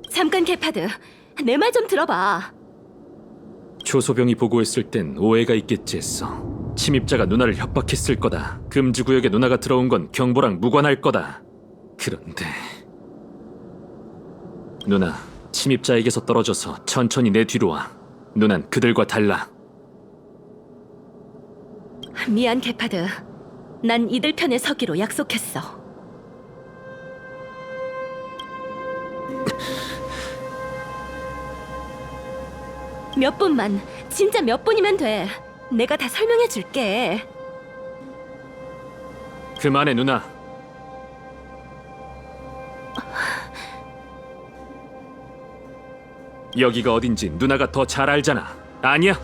잠깐 게파드, 내 말 좀 들어봐. 초소병이 보고했을 땐 오해가 있겠지 했어. 침입자가 누나를 협박했을 거다. 금지구역에 누나가 들어온 건 경보랑 무관할 거다. 그런데 누나, 침입자에게서 떨어져서 천천히 내 뒤로 와. 누난 그들과 달라. 미안 게파드. 난 이들 편에 서기로 약속했어. 몇 분만, 진짜 몇 분이면 돼. 내가 다 설명해 줄게. 그만해, 누나. 여기가 어딘지 누나가 더 잘 알잖아. 아니야?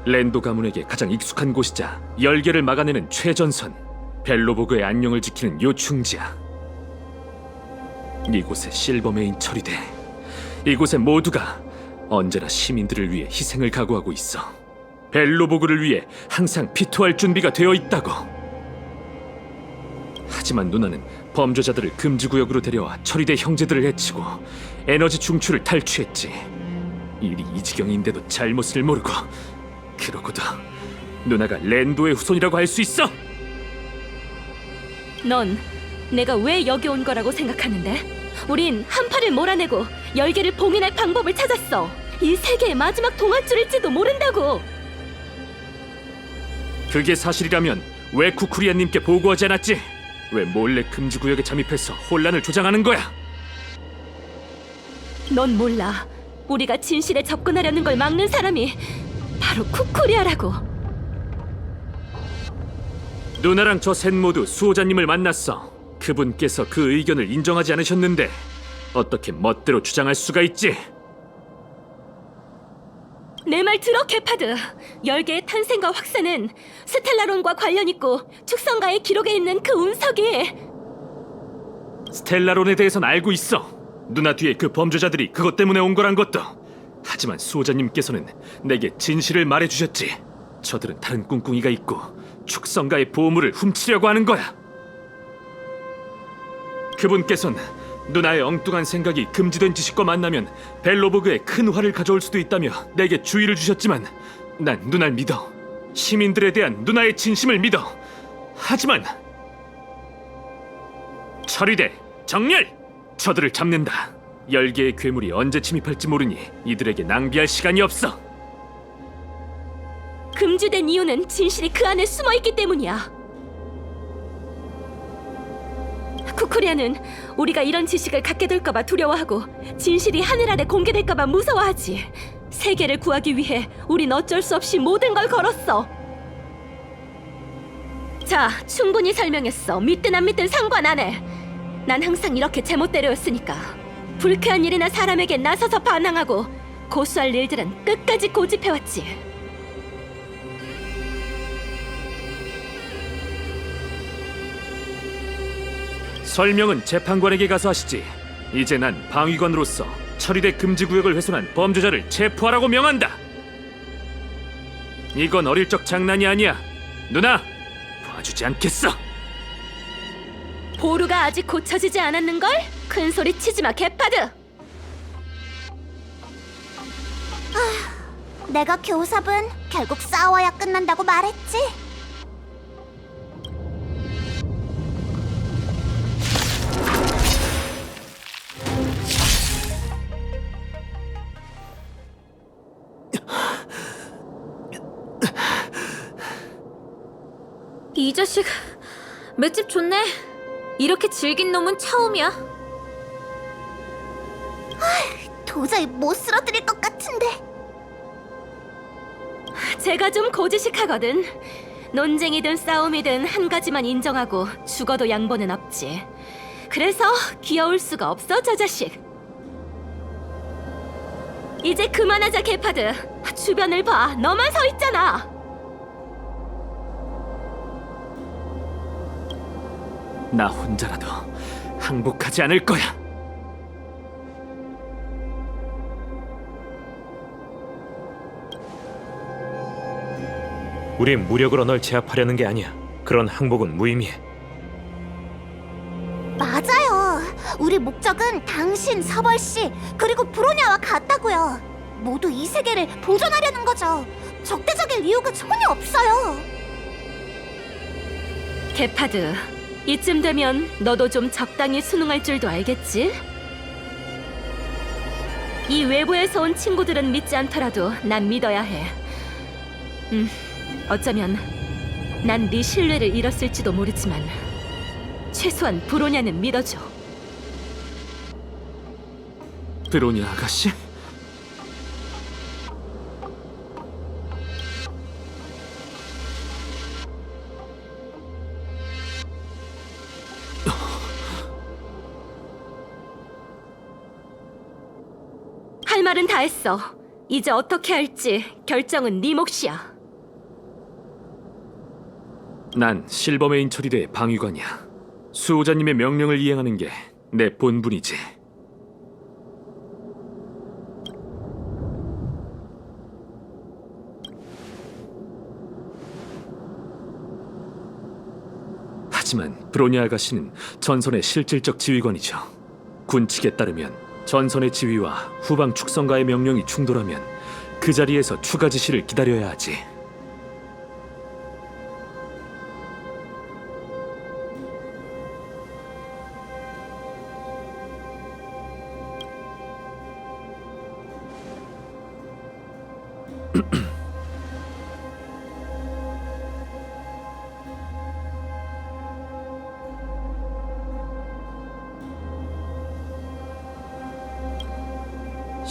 랜도 가문에게 가장 익숙한 곳이자 열계를 막아내는 최전선, 벨로보그의 안녕을 지키는 요충지야. 이곳에 실버메인 처리대, 이곳에 모두가 언제나 시민들을 위해 희생을 각오하고 있어. 벨로보그를 위해 항상 피토할 준비가 되어 있다고. 하지만 누나는 범죄자들을 금지구역으로 데려와 처리대 형제들을 해치고 에너지 중추를 탈취했지. 일이 이 지경인데도 잘못을 모르고. 그러고도 누나가 랜도의 후손이라고 할 수 있어? 넌 내가 왜 여기 온 거라고 생각하는데? 우린 한파를 몰아내고 열계를 봉인할 방법을 찾았어. 이 세계의 마지막 동아줄일지도 모른다고. 그게 사실이라면 왜 쿠쿠리아님께 보고하지 않았지? 왜 몰래 금지구역에 잠입해서 혼란을 조장하는 거야? 넌 몰라. 우리가 진실에 접근하려는 걸 막는 사람이 바로 쿠쿠리아라고. 누나랑 저 셋 모두 수호자님을 만났어. 그분께서 그 의견을 인정하지 않으셨는데 어떻게 멋대로 주장할 수가 있지? 내 말 들어, 케파드. 열계의 탄생과 확산은 스텔라론과 관련 있고 축성가의 기록에 있는 그 운석이 스텔라론에 대해선 알고 있어. 누나 뒤에 그 범죄자들이 그것 때문에 온 거란 것도. 하지만 수호자님께서는 내게 진실을 말해주셨지. 저들은 다른 꿍꿍이가 있고 축성가의 보물을 훔치려고 하는 거야. 그분께선 누나의 엉뚱한 생각이 금지된 지식과 만나면 벨로보그에 큰 화를 가져올 수도 있다며 내게 주의를 주셨지만 난 누나를 믿어. 시민들에 대한 누나의 진심을 믿어. 하지만 처리돼, 정렬! 저들을 잡는다. 열개의 괴물이 언제 침입할지 모르니 이들에게 낭비할 시간이 없어. 금지된 이유는 진실이 그 안에 숨어 있기 때문이야. 쿠쿠리아는 우리가 이런 지식을 갖게 될까봐 두려워하고 진실이 하늘 아래 공개될까봐 무서워하지. 세계를 구하기 위해 우린 어쩔 수 없이 모든 걸 걸었어. 자, 충분히 설명했어. 믿든 안 믿든 상관 안 해. 난 항상 이렇게 제멋대로였으니까. 불쾌한 일이나 사람에게 나서서 반항하고 고수할 일들은 끝까지 고집해왔지. 설명은 재판관에게 가서 하시지. 이제 난 방위관으로서 처리대 금지구역을 훼손한 범죄자를 체포하라고 명한다. 이건 어릴 적 장난이 아니야. 누나, 봐주지 않겠어. 보루가 아직 고쳐지지 않았는걸? 큰 소리 치지 마, 개파드! 내가 교섭은 결국 싸워야 끝난다고 말했지. 이 자식 맷집 좋네. 이렇게 질긴 놈은 처음이야. 도저히 못 쓰러뜨릴 것 같은데. 제가 좀 고지식하거든. 논쟁이든 싸움이든 한 가지만 인정하고 죽어도 양보는 없지. 그래서 귀여울 수가 없어, 저 자식. 이제 그만하자, 개파드. 주변을 봐. 너만 서 있잖아. 나 혼자라도 항복하지 않을 거야. 우린 무력으로 널 제압하려는 게 아니야. 그런 항복은 무의미해. 맞아요. 우리 목적은 당신, 서벌 씨, 그리고 브로냐와 같다고요. 모두 이 세계를 보존하려는 거죠. 적대적일 이유가 전혀 없어요. 개파드, 이쯤 되면 너도 좀 적당히 순응할 줄도 알겠지? 이 외부에서 온 친구들은 믿지 않더라도 난 믿어야 해. 어쩌면 난 네 신뢰를 잃었을지도 모르지만 최소한 브로냐는 믿어줘. 브로니 아가씨? 할 말은 다 했어. 이제 어떻게 할지 결정은 네 몫이야. 난 실버메인 처리대의 방위관이야. 수호자님의 명령을 이행하는 게 내 본분이지. 하지만 브로니 아가씨는 전선의 실질적 지휘관이죠. 군 측에 따르면 전선의 지휘와 후방 축성가의 명령이 충돌하면 그 자리에서 추가 지시를 기다려야 하지.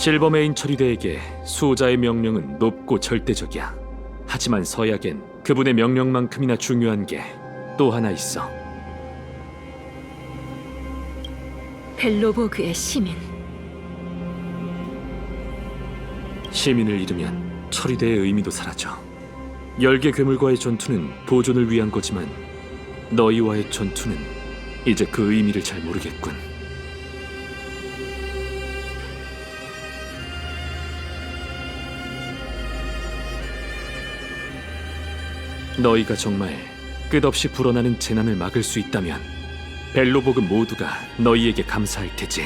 실버메인 처리대에게 수호자의 명령은 높고 절대적이야. 하지만 서약엔 그분의 명령만큼이나 중요한 게 또 하나 있어. 벨로보그의 시민. 시민을 잃으면 처리대의 의미도 사라져. 열개 괴물과의 전투는 보존을 위한 거지만 너희와의 전투는 이제 그 의미를 잘 모르겠군. 너희가 정말 끝없이 불어나는 재난을 막을 수 있다면 벨로보그 모두가 너희에게 감사할 테지.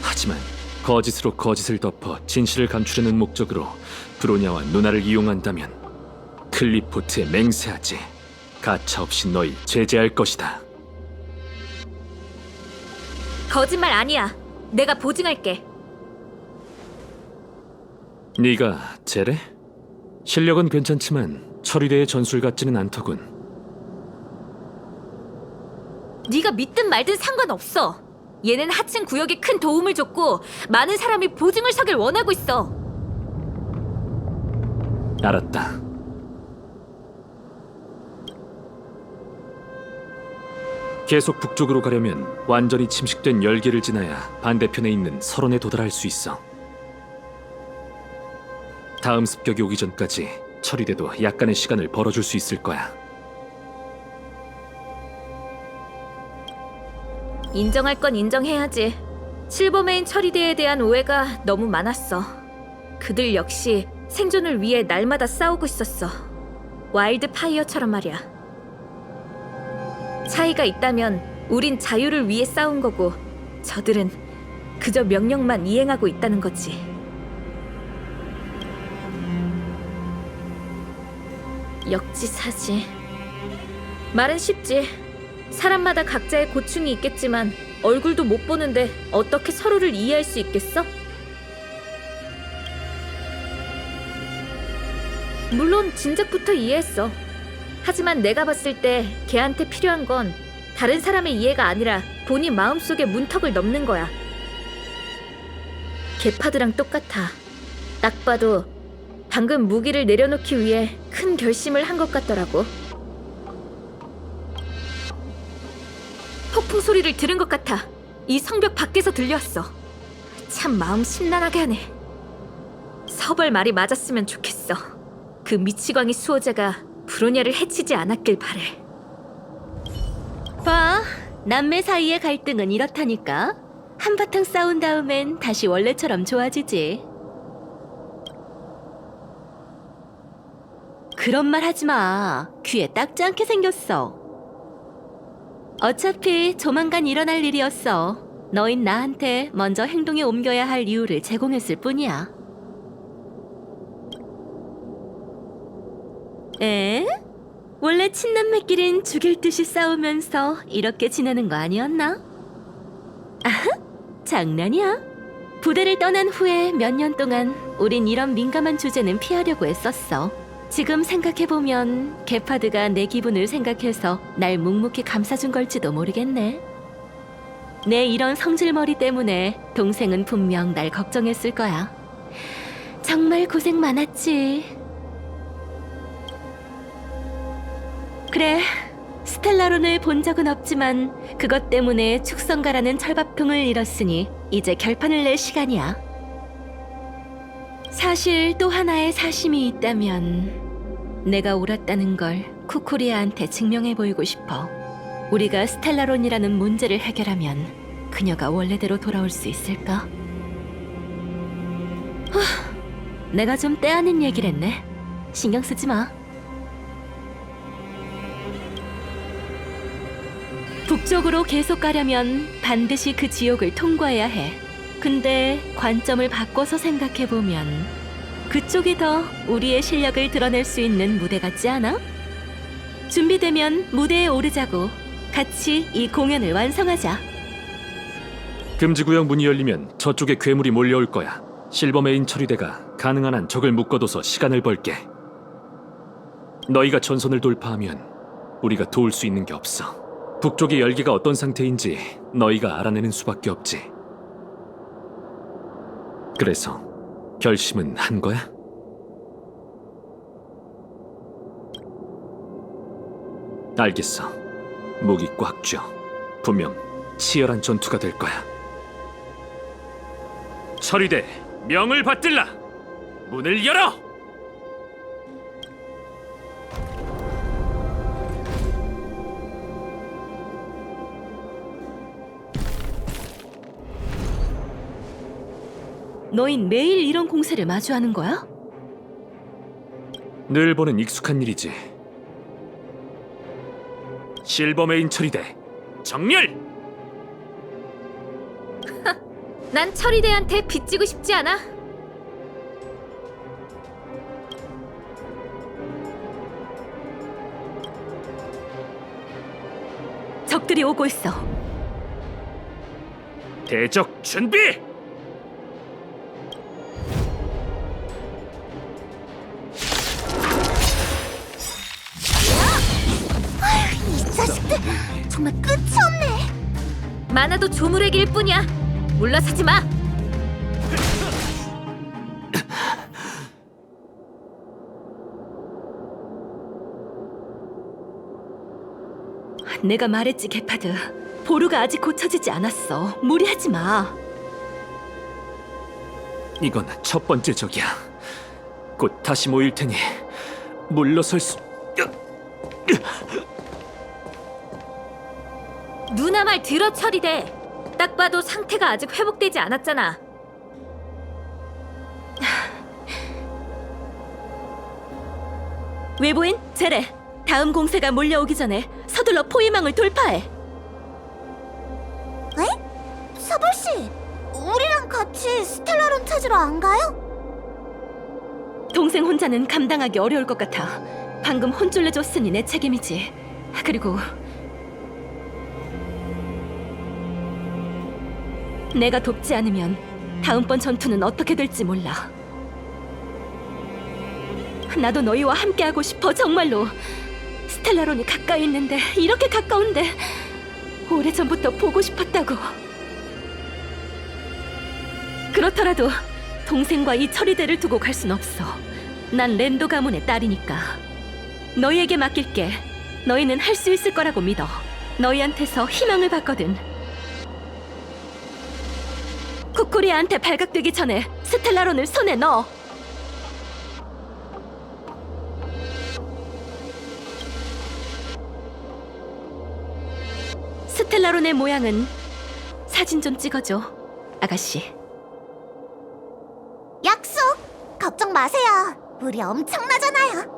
하지만 거짓으로 거짓을 덮어 진실을 감추려는 목적으로 브로냐와 누나를 이용한다면 클리포트에 맹세하지. 가차없이 너희 제재할 것이다. 거짓말 아니야. 내가 보증할게. 네가 제래? 실력은 괜찮지만 처리대의 전술 같지는 않더군. 네가 믿든 말든 상관없어. 얘는 하층 구역에 큰 도움을 줬고 많은 사람이 보증을 서길 원하고 있어. 알았다. 계속 북쪽으로 가려면 완전히 침식된 열기를 지나야 반대편에 있는 설원에 도달할 수 있어. 다음 습격이 오기 전까지 처리대도 약간의 시간을 벌어줄 수 있을 거야. 인정할 건 인정해야지. 실버메인 처리대에 대한 오해가 너무 많았어. 그들 역시 생존을 위해 날마다 싸우고 있었어. 와일드 파이어처럼 말이야. 차이가 있다면 우린 자유를 위해 싸운 거고 저들은 그저 명령만 이행하고 있다는 거지. 역지사지. 말은 쉽지. 사람마다 각자의 고충이 있겠지만 얼굴도 못 보는데 어떻게 서로를 이해할 수 있겠어? 물론 진작부터 이해했어. 하지만 내가 봤을 때 걔한테 필요한 건 다른 사람의 이해가 아니라 본인 마음속의 문턱을 넘는 거야. 개파드랑 똑같아. 딱 봐도 방금 무기를 내려놓기 위해 큰 결심을 한 것 같더라고. 폭풍 소리를 들은 것 같아. 이 성벽 밖에서 들려왔어. 참 마음 심란하게 하네. 서벌 말이 맞았으면 좋겠어. 그 미치광이 수호자가 브로냐를 해치지 않았길 바래. 봐, 남매 사이의 갈등은 이렇다니까. 한바탕 싸운 다음엔 다시 원래처럼 좋아지지. 그런 말 하지 마. 귀에 딱지 않게 생겼어. 어차피 조만간 일어날 일이었어. 너흰 나한테 먼저 행동에 옮겨야 할 이유를 제공했을 뿐이야. 에? 원래 친남매끼린 죽일 듯이 싸우면서 이렇게 지내는 거 아니었나? 아하, 장난이야. 부대를 떠난 후에 몇 년 동안 우린 이런 민감한 주제는 피하려고 했었어. 지금 생각해보면 게파드가 내 기분을 생각해서 날 묵묵히 감싸준 걸지도 모르겠네. 내 이런 성질머리 때문에 동생은 분명 날 걱정했을 거야. 정말 고생 많았지. 그래, 스텔라론을 본 적은 없지만 그것 때문에 축성가라는 철밥통을 잃었으니 이제 결판을 낼 시간이야. 사실 또 하나의 사심이 있다면 내가 옳았다는 걸 쿠쿠리아한테 증명해 보이고 싶어. 우리가 스텔라론이라는 문제를 해결하면 그녀가 원래대로 돌아올 수 있을까? 내가 좀 떼아낸 얘기를 했네. 신경 쓰지 마. 북쪽으로 계속 가려면 반드시 그 지옥을 통과해야 해. 근데 관점을 바꿔서 생각해보면 그쪽이 더 우리의 실력을 드러낼 수 있는 무대 같지 않아? 준비되면 무대에 오르자고. 같이 이 공연을 완성하자. 금지구역 문이 열리면 저쪽에 괴물이 몰려올 거야. 실버메인 처리대가 가능한 한 적을 묶어둬서 시간을 벌게. 너희가 전선을 돌파하면 우리가 도울 수 있는 게 없어. 북쪽의 열기가 어떤 상태인지 너희가 알아내는 수밖에 없지. 그래서 결심은 한 거야? 알겠어. 목이 꽉 쥐어. 분명 치열한 전투가 될 거야. 처리대, 명을 받들라. 문을 열어. 너흰 매일 이런 공세를 마주하는 거야? 늘 보는 익숙한 일이지. 실버메인 처리대, 정렬! 난 처리대한테 빚지고 싶지 않아. 적들이 오고 있어. 대적 준비! 이 자식들 정말 끝이 없네. 많아도 조물의 뿐이야. 물러서지 마. 내가 말했지, 게파드. 보루가 아직 고쳐지지 않았어. 무리하지 마. 이건 첫 번째 적이야. 곧 다시 모일 테니 물러설 수... 누나 말 들어, 처리대. 딱 봐도 상태가 아직 회복되지 않았잖아. 외부인, 제레. 다음 공세가 몰려오기 전에 서둘러 포위망을 돌파해. 에? 서불씨, 우리랑 같이 스텔라론 찾으러 안 가요? 동생 혼자는 감당하기 어려울 것 같아. 방금 혼쭐 내줬으니 내 책임이지. 그리고 내가 돕지 않으면 다음번 전투는 어떻게 될지 몰라. 나도 너희와 함께하고 싶어, 정말로. 스텔라론이 가까이 있는데, 이렇게 가까운데 오래전부터 보고 싶었다고. 그렇더라도 동생과 이 처리대를 두고 갈 순 없어. 난 랜도 가문의 딸이니까. 너희에게 맡길게. 너희는 할 수 있을 거라고 믿어. 너희한테서 희망을 받거든. 쿠쿠리아한테 발각되기 전에 스텔라론을 손에 넣어. 스텔라론의 모양은 사진 좀 찍어줘, 아가씨. 약속! 걱정 마세요. 물이 엄청나잖아요.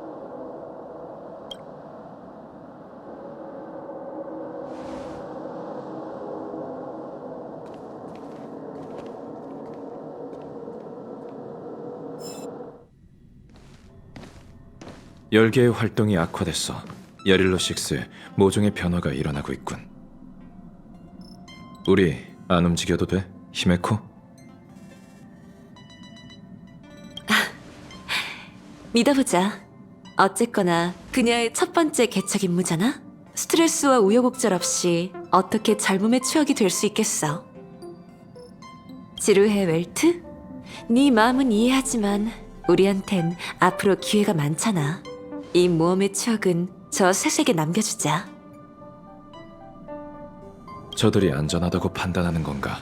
열계의 활동이 악화됐어. 야릴로6의 모종의 변화가 일어나고 있군. 우리 안 움직여도 돼, 히메코? 믿어보자. 어쨌거나 그녀의 첫 번째 개척 임무잖아. 스트레스와 우여곡절 없이 어떻게 젊음의 추억이 될 수 있겠어. 지루해, 웰트? 네 마음은 이해하지만 우리한텐 앞으로 기회가 많잖아. 이 모험의 추억은 저 셋에게 남겨주자. 저들이 안전하다고 판단하는 건가?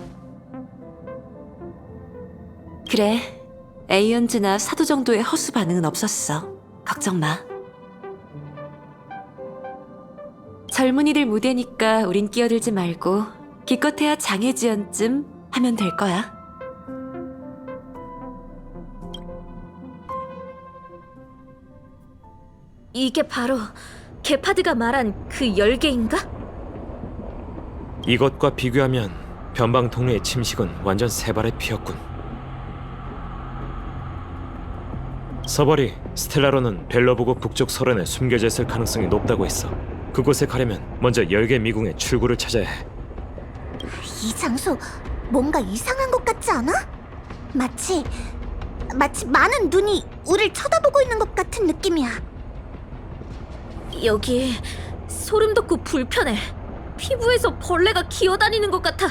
그래. 에이언즈나 사도 정도의 허수 반응은 없었어. 걱정 마. 젊은이들 무대니까 우린 끼어들지 말고 기껏해야 장애지연쯤 하면 될 거야. 이게 바로 게파드가 말한 그 열개인가? 이것과 비교하면 변방 통로의 침식은 완전 새발의 피였군. 서벌이 스텔라로는 벨러보고 북쪽 설원에 숨겨져 있을 가능성이 높다고 했어. 그곳에 가려면 먼저 열개 미궁의 출구를 찾아야 해. 이 장소 뭔가 이상한 것 같지 않아? 마치 많은 눈이 우릴 쳐다보고 있는 것 같은 느낌이야. 여기 소름 돋고 불편해. 피부에서 벌레가 기어다니는 것 같아.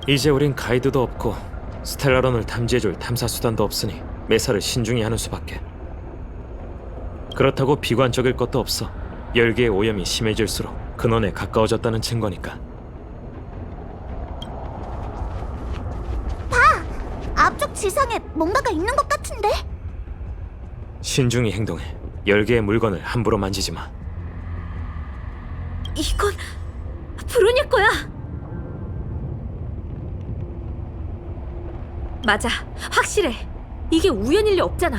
이제 우린 가이드도 없고 스텔라론을 탐지해줄 탐사 수단도 없으니 매사를 신중히 하는 수밖에. 그렇다고 비관적일 것도 없어. 열기의 오염이 심해질수록 근원에 가까워졌다는 증거니까. 앞쪽 지상에 뭔가가 있는 것 같은데? 신중히 행동해. 열기의 물건을 함부로 만지지 마. 이건 브로냐 거야. 맞아, 확실해. 이게 우연일 리 없잖아.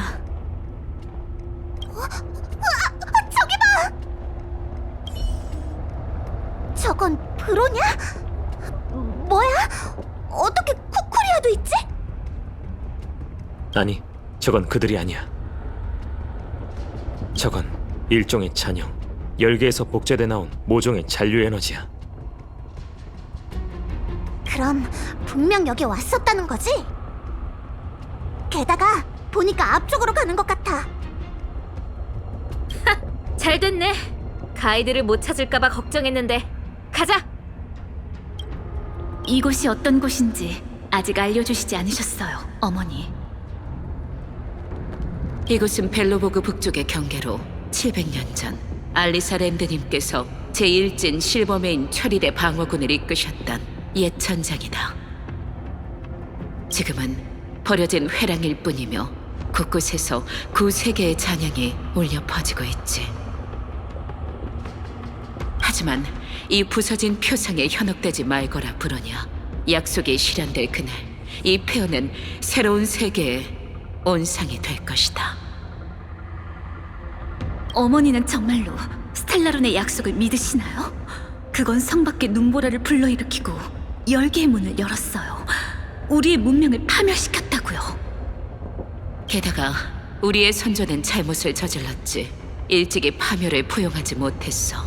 저기 봐! 저건 브로냐? 뭐야? 어떻게 쿠쿠리아도 있지? 아니, 저건 그들이 아니야. 저건 일종의 잔영. 열기에서 복제돼 나온 모종의 잔류 에너지야. 그럼 분명 여기 왔었다는 거지? 게다가 보니까 앞쪽으로 가는 것 같아. 잘 됐네. 가이드를 못 찾을까봐 걱정했는데. 가자. 이곳이 어떤 곳인지 아직 알려주시지 않으셨어요, 어머니. 이곳은 벨로보그 북쪽의 경계로 700년 전 알리사 랜드님께서 제1진 실버메인 철일의 방어군을 이끄셨던 옛 전장이다. 지금은 버려진 회랑일 뿐이며 곳곳에서 9세계의 잔향이 울려 퍼지고 있지. 하지만 이 부서진 표상에 현혹되지 말거라, 브로냐. 약속이 실현될 그날 이 폐허는 새로운 세계의 온상이 될 것이다. 어머니는 정말로 스텔라론의 약속을 믿으시나요? 그건 성 밖의 눈보라를 불러일으키고 열기의 문을 열었어요. 우리의 문명을 파멸시켰다고요. 게다가 우리의 선조는 잘못을 저질렀지. 일찍이 파멸을 포용하지 못했어.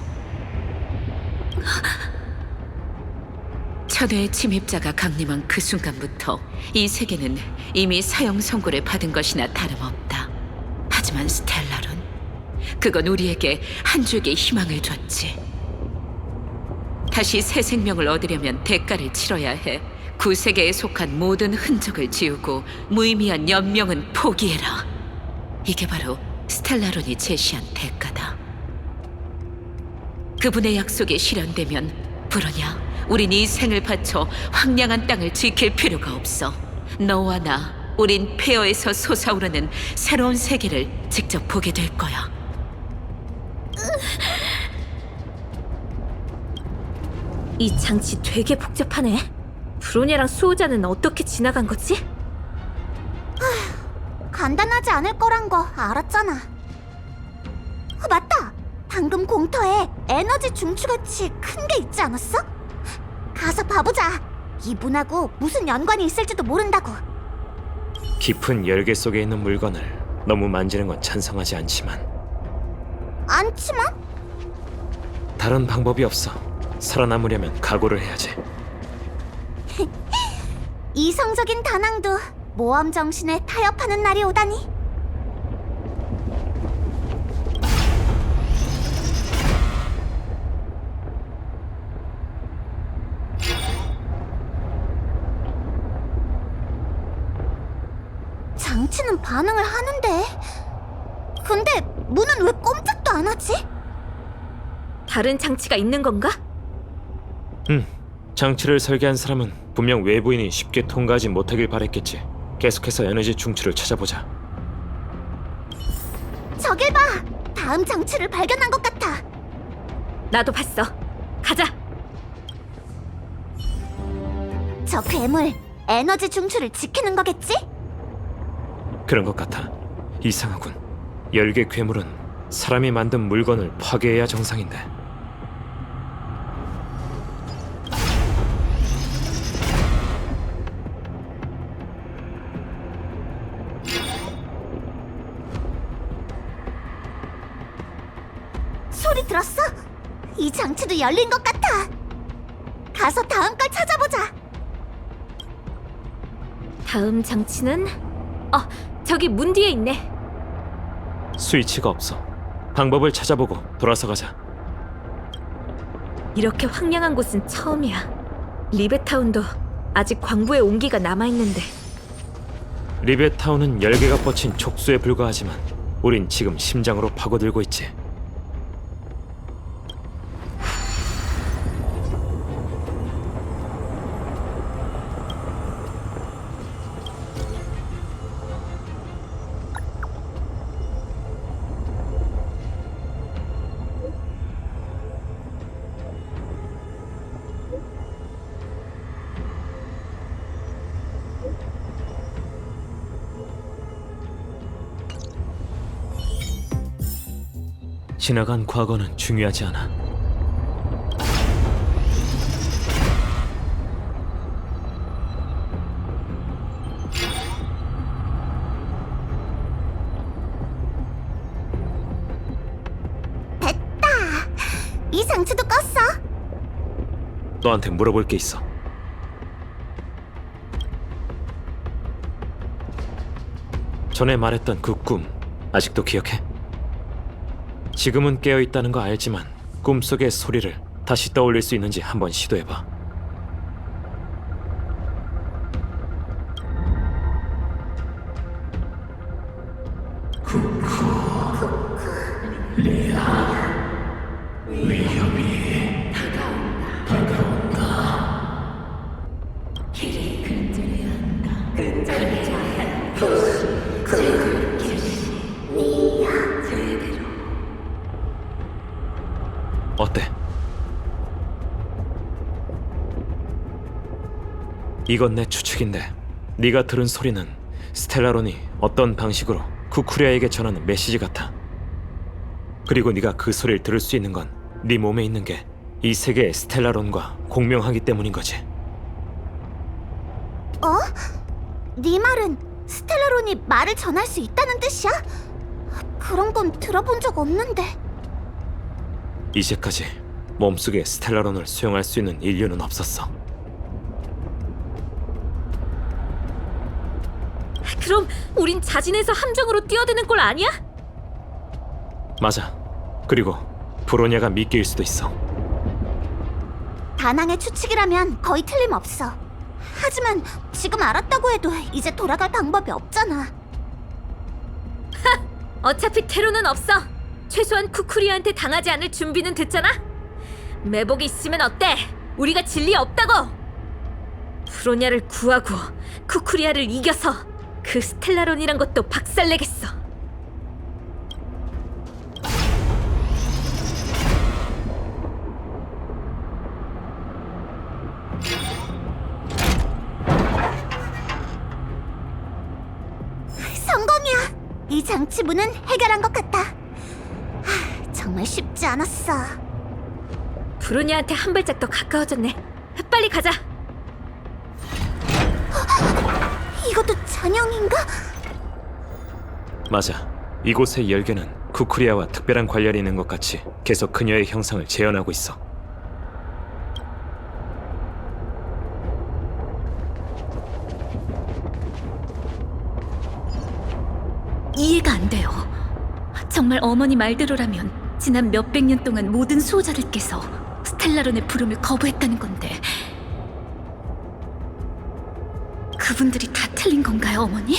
천혜의 침입자가 강림한 그 순간부터 이 세계는 이미 사형 선고를 받은 것이나 다름없다. 하지만 스텔라론, 그건 우리에게 한 줄기 희망을 줬지. 다시 새 생명을 얻으려면 대가를 치러야 해. 9세계에 속한 모든 흔적을 지우고 무의미한 연명은 포기해라. 이게 바로 스텔라론이 제시한 대가다. 그분의 약속이 실현되면 브로냐, 우린 이 생을 바쳐 황량한 땅을 지킬 필요가 없어. 너와 나, 우린 폐허에서 솟아오르는 새로운 세계를 직접 보게 될 거야. 이 장치 되게 복잡하네. 브로냐랑 수호자는 어떻게 지나간 거지? 간단하지 않을 거란 거 알았잖아. 맞다! 방금 공터에 에너지 중추같이 큰 게 있지 않았어? 가서 봐보자. 이 문하고 무슨 연관이 있을지도 모른다고. 깊은 열계 속에 있는 물건을 너무 만지는 건 찬성하지 않지만 않지만? 다른 방법이 없어. 살아남으려면 각오를 해야지. 이성적인 다낭도 모험 정신에 타협하는 날이 오다니. 장치는 반응을 하는데, 근데 문은 왜 꼼짝도 안 하지? 다른 장치가 있는 건가? 장치를 설계한 사람은 분명 외부인이 쉽게 통과하지 못하길 바랬겠지. 계속해서 에너지 중추를 찾아보자. 저길 봐! 다음 장치를 발견한 것 같아. 나도 봤어. 가자. 저 괴물, 에너지 중추를 지키는 거겠지? 그런 것 같아. 이상하군. 열계 괴물은 사람이 만든 물건을 파괴해야 정상인데. 소리 들었어? 이 장치도 열린 것 같아. 가서 다음 걸 찾아보자. 다음 장치는 저기 문 뒤에 있네. 스위치가 없어. 방법을 찾아보고 돌아서 가자. 이렇게 황량한 곳은 처음이야. 리베타운도 아직 광부의 온기가 남아있는데 리베타운은 열개가 뻗친 촉수에 불과하지만 우린 지금 심장으로 파고들고 있지. 지나간 과거는 중요하지 않아. 됐다. 이 장치도 껐어. 너한테 물어볼 게 있어. 전에 말했던 그 꿈 아직도 기억해? 지금은 깨어있다는 거 알지만 꿈속의 소리를 다시 떠올릴 수 있는지 한번 시도해봐. 어때? 이건 내 추측인데 네가 들은 소리는 스텔라론이 어떤 방식으로 쿠쿠리아에게 전하는 메시지 같아. 그리고 네가 그 소리를 들을 수 있는 건 네 몸에 있는 게 이 세계의 스텔라론과 공명하기 때문인 거지. 어? 네 말은 스텔라론이 말을 전할 수 있다는 뜻이야? 그런 건 들어본 적 없는데. 이제까지 몸속에 스텔라론을 수용할 수 있는 인류는 없었어. 그럼 우린 자진해서 함정으로 뛰어드는 꼴 아니야? 맞아. 그리고 브로냐가 미끼일 수도 있어. 다낭의 추측이라면 거의 틀림없어. 하지만 지금 알았다고 해도 이제 돌아갈 방법이 없잖아. 어차피 테러는 없어. 최소한 쿠쿠리아한테 당하지 않을 준비는 됐잖아. 매복이 있으면 어때? 우리가 진리 없다고. 브로냐를 구하고 쿠쿠리아를 이겨서 그 스텔라론이란 것도 박살내겠어. 성공이야. 이 장치문은 해결한 것 같아. 정말 쉽지 않았어. 브로냐한테 한 발짝 더 가까워졌네. 빨리 가자. 이것도 전형인가? 맞아. 이곳의 열쇠는 쿠쿠리아와 특별한 관련이 있는 것 같이 계속 그녀의 형상을 재현하고 있어. 이해가 안 돼요. 정말 어머니 말대로라면 지난 몇백 년 동안 모든 수호자들께서 스텔라론의 부름을 거부했다는 건데 그분들이 다 틀린 건가요, 어머니?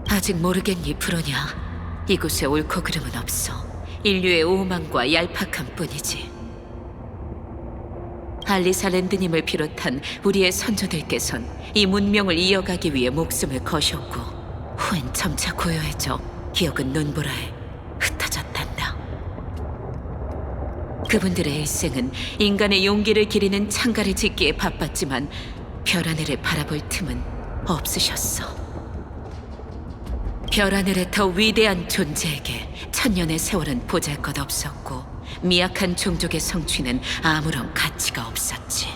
아직 모르겠니, 브로냐? 이곳에 옳고 그름은 없어. 인류의 오만과 얄팍함 뿐이지. 알리사랜드님을 비롯한 우리의 선조들께선 이 문명을 이어가기 위해 목숨을 거셨고 후엔 점차 고요해져 기억은 눈보라에 흩어졌단다. 그분들의 일생은 인간의 용기를 기리는 창가를 짓기에 바빴지만 별 하늘을 바라볼 틈은 없으셨어. 별 하늘의 더 위대한 존재에게 천년의 세월은 보잘것없었고 미약한 종족의 성취는 아무런 가치가 없었지.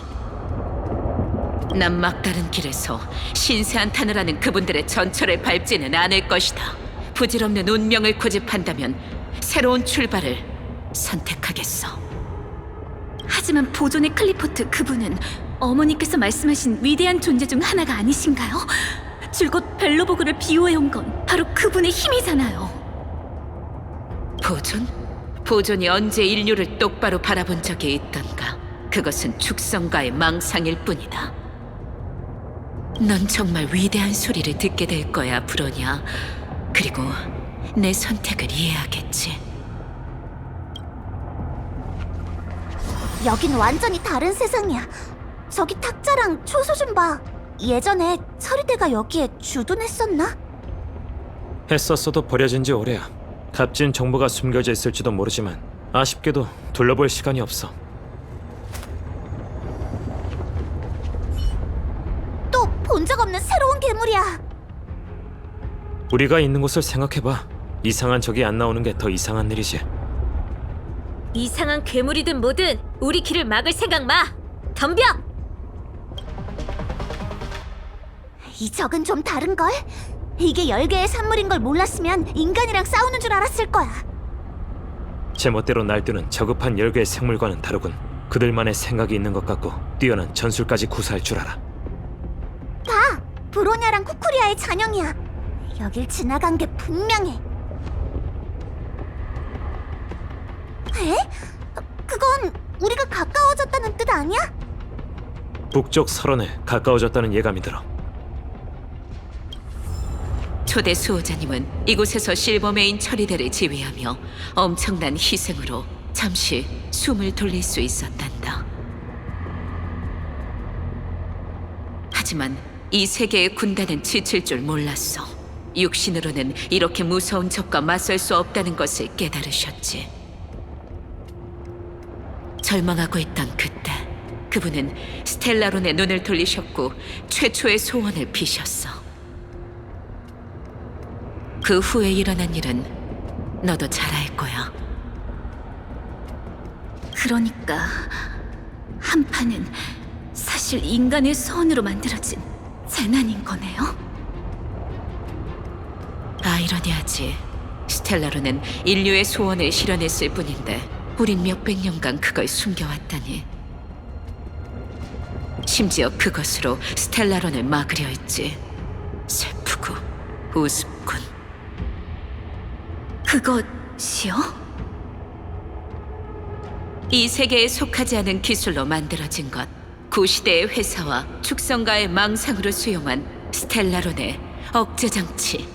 난 막다른 길에서 신세한 탄을 하는 그분들의 전철을 밟지는 않을 것이다. 부질없는 운명을 고집한다면 새로운 출발을 선택하겠어. 하지만 보존의 클리포트 그분은 어머니께서 말씀하신 위대한 존재 중 하나가 아니신가요? 줄곧 벨로보그를 비호해온 건 바로 그분의 힘이잖아요. 보존? 보존이 언제 인류를 똑바로 바라본 적이 있던가. 그것은 축성가의 망상일 뿐이다. 넌 정말 위대한 소리를 듣게 될 거야, 브로냐. 그리고 내 선택을 이해하겠지. 여긴 완전히 다른 세상이야. 저기 탁자랑 초소 좀 봐. 예전에 서리대가 여기에 주둔했었나? 했었어도 버려진 지 오래야. 값진 정보가 숨겨져 있을지도 모르지만 아쉽게도 둘러볼 시간이 없어. 또 본 적 없는 새로운 괴물이야. 우리가 있는 곳을 생각해봐. 이상한 적이 안 나오는 게 더 이상한 일이지. 이상한 괴물이든 뭐든 우리 길을 막을 생각 마. 덤벼. 이 적은 좀 다른걸? 이게 열개의 산물인 걸 몰랐으면 인간이랑 싸우는 줄 알았을 거야. 제멋대로 날뛰는 저급한 열개의 생물과는 다르군. 그들만의 생각이 있는 것 같고 뛰어난 전술까지 구사할 줄 알아. 봐! 브로냐랑 쿠쿠리아의 잔영이야. 여길 지나간 게 분명해. 에? 그건 우리가 가까워졌다는 뜻 아니야? 북쪽 설원에 가까워졌다는 예감이 들어. 초대 수호자님은 이곳에서 실버메인 처리대를 지휘하며 엄청난 희생으로 잠시 숨을 돌릴 수 있었단다. 하지만 이 세계의 군단은 지칠 줄 몰랐어. 육신으로는 이렇게 무서운 적과 맞설 수 없다는 것을 깨달으셨지. 절망하고 있던 그때 그분은 스텔라론의 눈을 돌리셨고 최초의 소원을 비셨어. 그 후에 일어난 일은 너도 잘 알 거야. 그러니까 한 판은 사실 인간의 소원으로 만들어진 재난인 거네요? 아이러니하지. 스텔라로는 인류의 소원을 실현했을 뿐인데 우린 몇백 년간 그걸 숨겨왔다니. 심지어 그것으로 스텔라론을 막으려 했지. 슬프고 우습군. 그것이요? 이 세계에 속하지 않은 기술로 만들어진 것. 구시대의 회사와 축성가의 망상으로 수용한 스텔라론의 억제장치.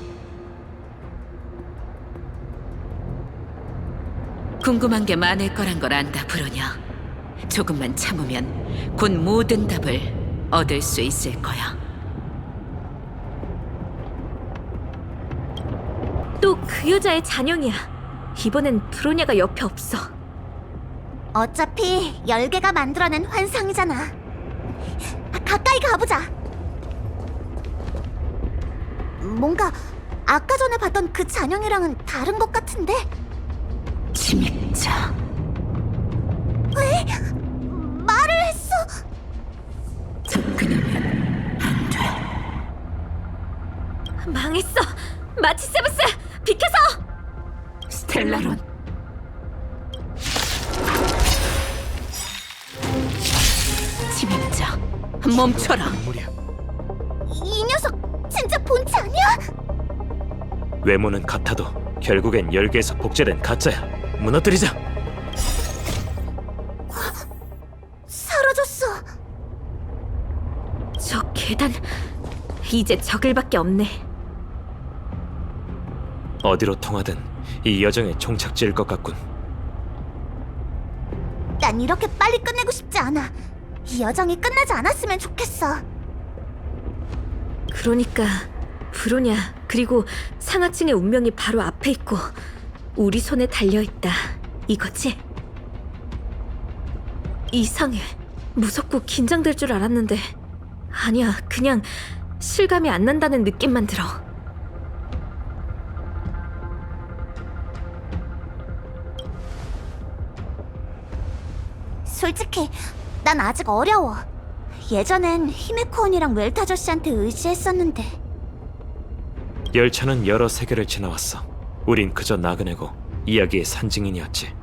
궁금한 게 많을 거란 걸 안다, 브로냐. 조금만 참으면 곧 모든 답을 얻을 수 있을 거야. 또 그 여자의 잔영이야. 이번엔 브로냐가 옆에 없어. 어차피 열개가 만들어낸 환상이잖아. 가까이 가보자. 뭔가 아까 전에 봤던 그 잔영이랑은 다른 것 같은데? 침입자. 왜? 말을 했어? 접근하면 안 돼. 망했어. 마치세브스! 비켜서! 스텔라론. 침입자, 멈춰라. 이 녀석 진짜 본체 아니야? 외모는 같아도 결국엔 열개에서 복제된 가짜야. 무너뜨리자. 사라졌어. 저 계단 이제 저글밖에 없네. 어디로 통하든 이 여정의 종착지일 것 같군. 난 이렇게 빨리 끝내고 싶지 않아. 이 여정이 끝나지 않았으면 좋겠어. 그러니까 브로냐 그리고 상하층의 운명이 바로 앞에 있고 우리 손에 달려있다 이거지? 이상해. 무섭고 긴장될 줄 알았는데 아니야. 그냥 실감이 안 난다는 느낌만 들어. 솔직히 난 아직 어려워. 예전엔 히메코 언니랑 웰타 아저씨한테 의지했었는데. 열차는 여러 세계를 지나왔어. 우린 그저 나그네고 이야기의 산증인이었지.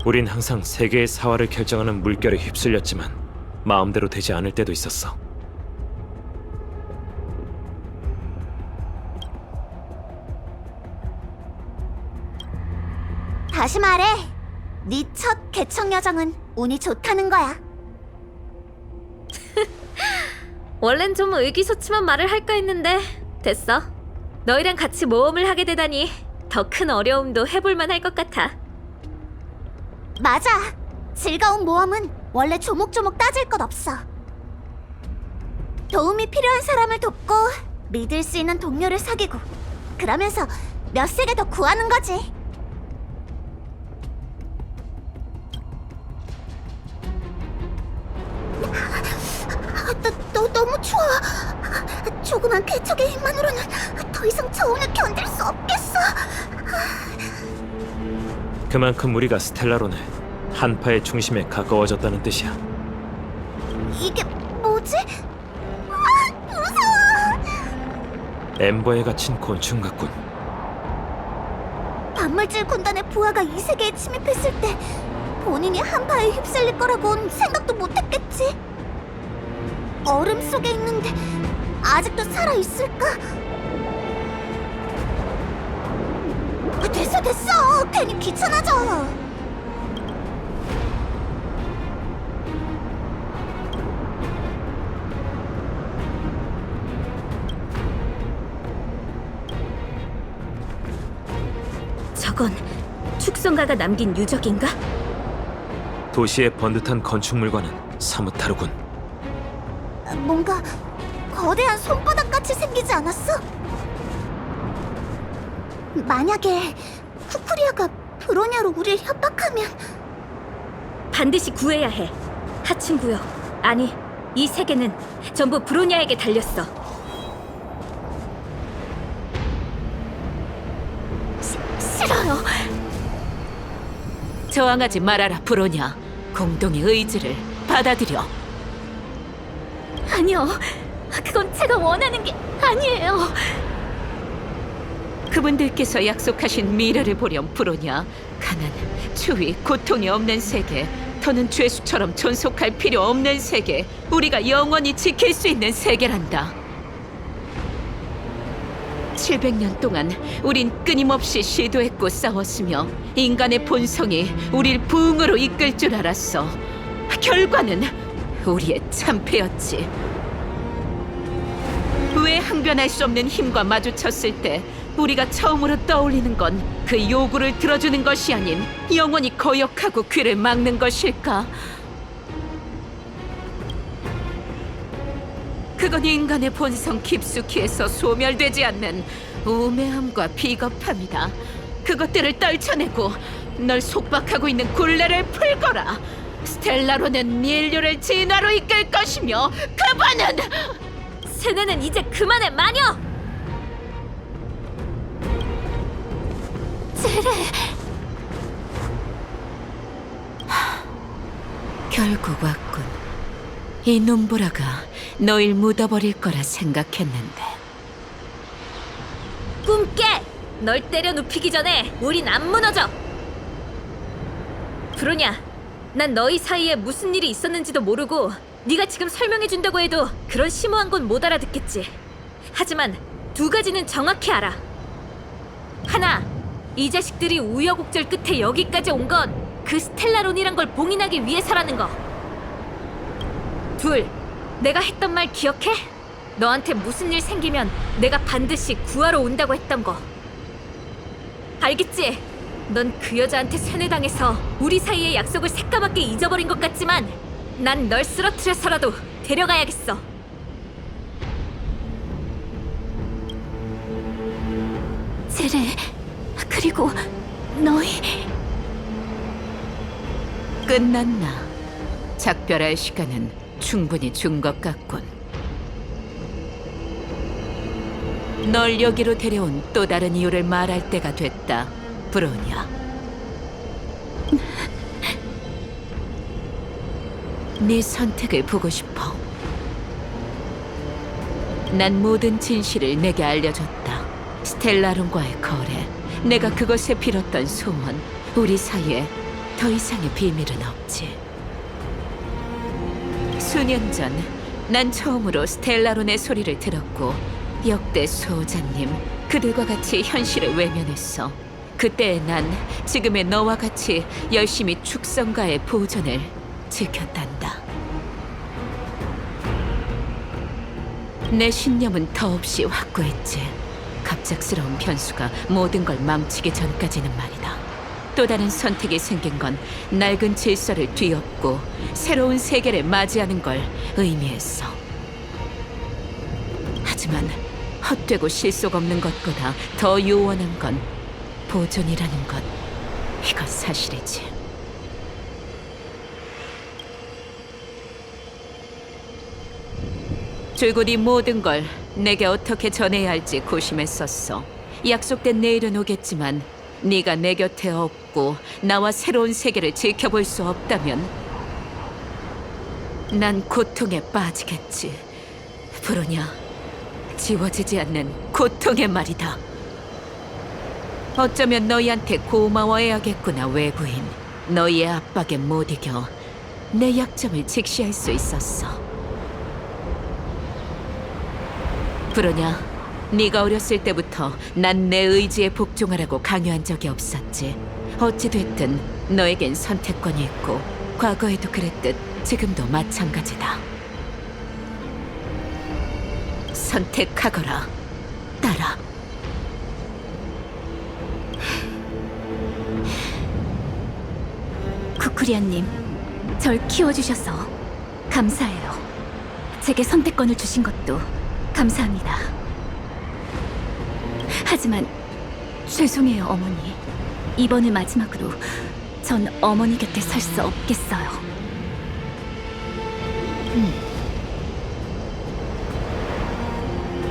우린 항상 세계의 사활을 결정하는 물결에 휩쓸렸지만 마음대로 되지 않을 때도 있었어. 다시 말해. 네 첫 개척 여정은 운이 좋다는 거야. 원래는 좀 의기소침한 말을 할까 했는데 됐어. 너희랑 같이 모험을 하게 되다니 더 큰 어려움도 해볼만 할 것 같아. 맞아. 즐거운 모험은 원래 조목조목 따질 것 없어. 도움이 필요한 사람을 돕고 믿을 수 있는 동료를 사귀고 그러면서 몇 세계 더 구하는 거지. 너무 추워. 조그만 개척의 힘만으로는 더 이상 저온을 견딜 수 없겠어. 그만큼 우리가 스텔라론의 한파의 중심에 가까워졌다는 뜻이야. 이게 뭐지? 아, 무서워. 엠버에 갇힌 곤충 같군. 반물질 군단의 부하가 이 세계에 침입했을 때 본인이 한파에 휩쓸릴 거라곤 생각도 못했겠지. 얼음 속에 있는데 아직도 살아있을까? 됐어. 괜히 귀찮아져. 저건 축성가가 남긴 유적인가? 도시의 번듯한 건축물과는 사뭇 다르군. 뭔가 거대한 손바닥같이 생기지 않았어? 만약에 쿠프리아가 브로냐로 우릴 협박하면 반드시 구해야 해. 하층구역. 아니, 이 세계는 전부 브로냐에게 달렸어. 싫어요. 저항하지 말아라, 브로냐. 공동의 의지를 받아들여. 아니요. 그건 제가 원하는 게 아니에요. 그분들께서 약속하신 미래를 보렴, 브로냐. 가난, 추위, 고통이 없는 세계, 더는 죄수처럼 존속할 필요 없는 세계, 우리가 영원히 지킬 수 있는 세계란다. 700년 동안 우린 끊임없이 시도했고 싸웠으며 인간의 본성이 우릴 부흥으로 이끌 줄 알았어. 결과는 우리의 참패였지. 왜 항변할 수 없는 힘과 마주쳤을 때 우리가 처음으로 떠올리는 건 그 요구를 들어주는 것이 아닌 영원히 거역하고 귀를 막는 것일까? 그건 인간의 본성 깊숙이에서 소멸되지 않는 우매함과 비겁함이다. 그것들을 떨쳐내고 널 속박하고 있는 굴레를 풀거라. 스텔라로는 인류를 진화로 이끌 것이며 그분은 세네는 이제 그만해, 마녀! 결국 왔군. 이 눈보라가 너일 묻어버릴 거라 생각했는데. 꿈 깨! 널 때려 눕히기 전에 우린 안 무너져! 브로냐, 난 너희 사이에 무슨 일이 있었는지도 모르고 네가 지금 설명해준다고 해도 그런 심오한 건 못 알아듣겠지. 하지만 두 가지는 정확히 알아. 하나, 이 자식들이 우여곡절 끝에 여기까지 온 건 그 스텔라론이란 걸 봉인하기 위해서라는 거. 둘, 내가 했던 말 기억해? 너한테 무슨 일 생기면 내가 반드시 구하러 온다고 했던 거. 알겠지? 넌 그 여자한테 세뇌당해서 우리 사이의 약속을 새까맣게 잊어버린 것 같지만 난 널 쓰러뜨려서라도 데려가야겠어. 제레, 그리고 너희... 끝났나? 작별할 시간은 충분히 준 것 같군. 널 여기로 데려온 또 다른 이유를 말할 때가 됐다, 브로냐. 네 선택을 보고 싶어. 난 모든 진실을 내게 알려줬다. 스텔라론과의 거래, 내가 그것에 빌었던 소원, 우리 사이에 더 이상의 비밀은 없지. 수년 전, 난 처음으로 스텔라론의 소리를 들었고 역대 수호자님, 그들과 같이 현실을 외면했어. 그때 난 지금의 너와 같이 열심히 축성가의 보존을 지켰단다. 내 신념은 더없이 확고했지. 갑작스러운 변수가 모든 걸 망치기 전까지는 말이다. 또 다른 선택이 생긴 건 낡은 질서를 뒤엎고 새로운 세계를 맞이하는 걸 의미했어. 하지만 헛되고 실속 없는 것보다 더 요원한 건 보존이라는 것. 이건 사실이지. 줄곧 이 모든 걸 내게 어떻게 전해야 할지 고심했었어. 약속된 내일은 오겠지만 네가 내 곁에 없고 나와 새로운 세계를 지켜볼 수 없다면 난 고통에 빠지겠지. 브로냐, 지워지지 않는 고통의 말이다. 어쩌면 너희한테 고마워해야겠구나, 외부인. 너희의 압박에 못 이겨 내 약점을 직시할 수 있었어. 브로냐, 네가 어렸을 때부터 난 내 의지에 복종하라고 강요한 적이 없었지. 어찌됐든 너에겐 선택권이 있고 과거에도 그랬듯 지금도 마찬가지다. 선택하거라, 딸아. 쿠쿠리아님, 절 키워주셔서 감사해요. 제게 선택권을 주신 것도 감사합니다. 하지만 죄송해요, 어머니. 이번을 마지막으로 전 어머니 곁에 설 수 없겠어요.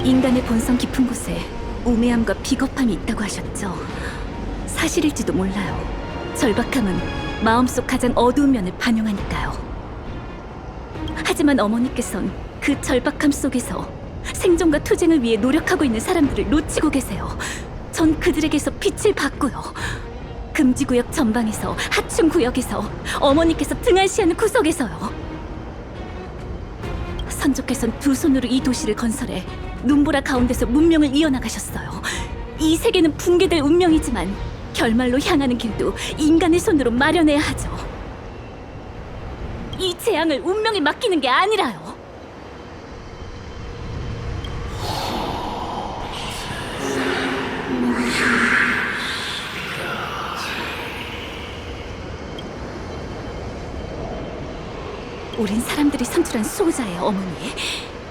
인간의 본성 깊은 곳에 우매함과 비겁함이 있다고 하셨죠. 사실일지도 몰라요. 절박함은 마음속 가장 어두운 면을 반영하니까요. 하지만 어머니께선 그 절박함 속에서 생존과 투쟁을 위해 노력하고 있는 사람들을 놓치고 계세요. 전 그들에게서 빛을 받고요. 금지구역 전방에서, 하층구역에서, 어머니께서 등한시하는 구석에서요. 선조께선 두 손으로 이 도시를 건설해 눈보라 가운데서 문명을 이어나가셨어요. 이 세계는 붕괴될 운명이지만 결말로 향하는 길도 인간의 손으로 마련해야 하죠. 이 재앙을 운명에 맡기는 게 아니라요. 우린 사람들이 선출한 수호자예요, 어머니.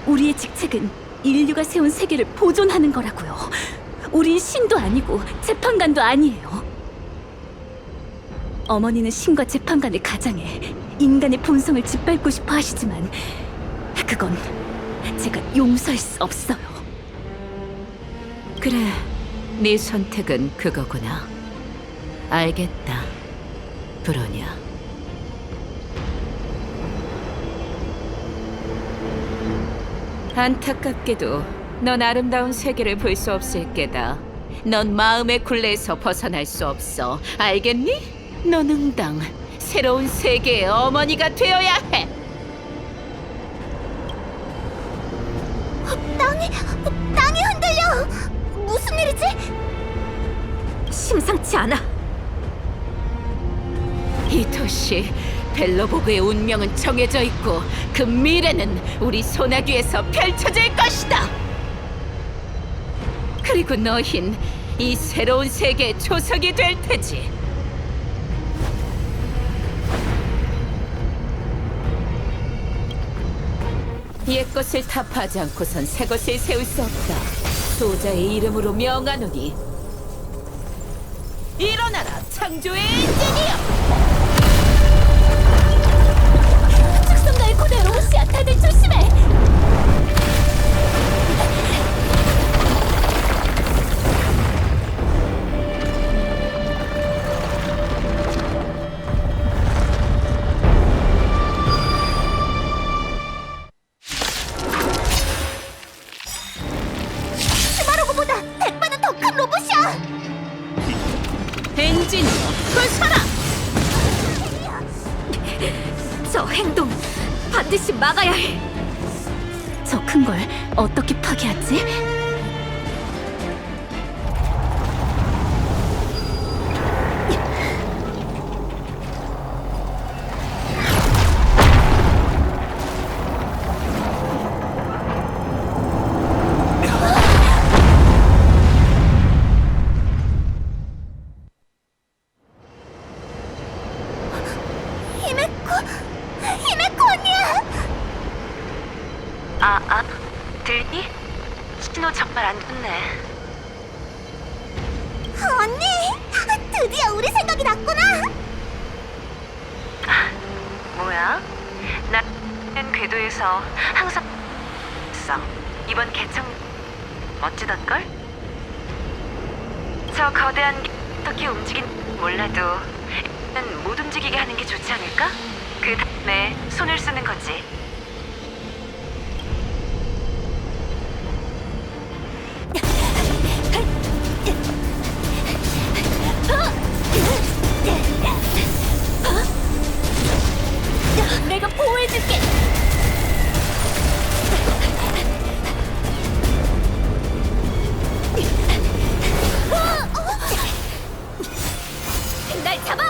우리의 직책은 인류가 세운 세계를 보존하는 거라고요. 우린 신도 아니고 재판관도 아니에요. 어머니는 신과 재판관을 가장해 인간의 본성을 짓밟고 싶어 하시지만 그건 제가 용서할 수 없어요. 그래, 네 선택은 그거구나. 알겠다, 브로냐. 안타깝게도 넌 아름다운 세계를 볼 수 없을 게다. 넌 마음의 굴레에서 벗어날 수 없어. 알겠니? 넌 응당 새로운 세계의 어머니가 되어야 해. 땅이 흔들려! 무슨 일이지? 심상치 않아. 이 도시 벨로보그의 운명은 정해져 있고 그 미래는 우리 소나귀에서 펼쳐질 것이다. 그리고 너흰 이 새로운 세계의 초석이 될 테지. 옛 것을 타파하지 않고선 새 것을 세울 수 없다. 소자의 이름으로 명하노니 일어나라, 창조의 인진이여! 축성가의 고대 로봇이야, 다들 조심해! 스마로그보다 100배는 더 큰 로봇이야! 엔진이여, 부서라! 저 행동 반드시 막아야 해. 저 큰 걸 어떻게 파괴하지? 히메코 언니야! 들니? 신호 정말 안 좋네. 언니! 드디어 우리 생각이 났구나! 뭐야? 나는 궤도에서 항상 있어. 이번 개청 멋지던걸? 저 거대한 게 어떻게 움직인 몰라도 일단 못 움직이게 하는 게 좋지 않을까? 그 다음에 손을 쓰는 거지. 내가 보호해줄게! 날 잡아!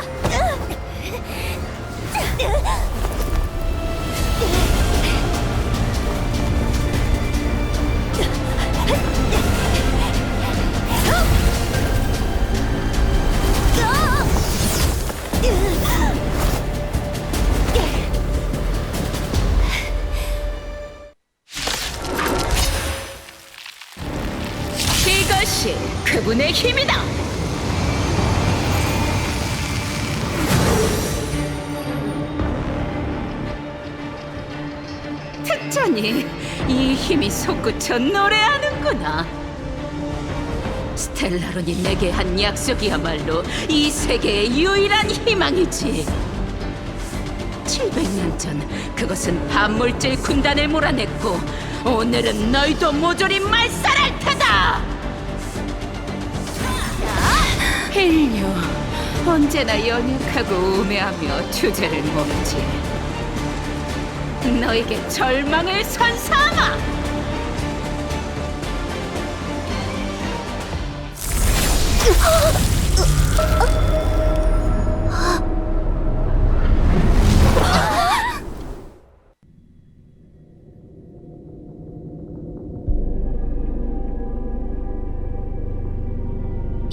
이것이 그분의 힘이다. 특전이 이 힘이 솟구쳐 노래하는구나. 스텔라론이 내게 한 약속이야말로 이 세계의 유일한 희망이지. 700년 전 그것은 반물질 군단을 몰아냈고 오늘은 너희도 모조리 말살할 테다. 헬류, 언제나 연약하고 우매하며 주제를 모르지. 너에게 절망을 선사하마.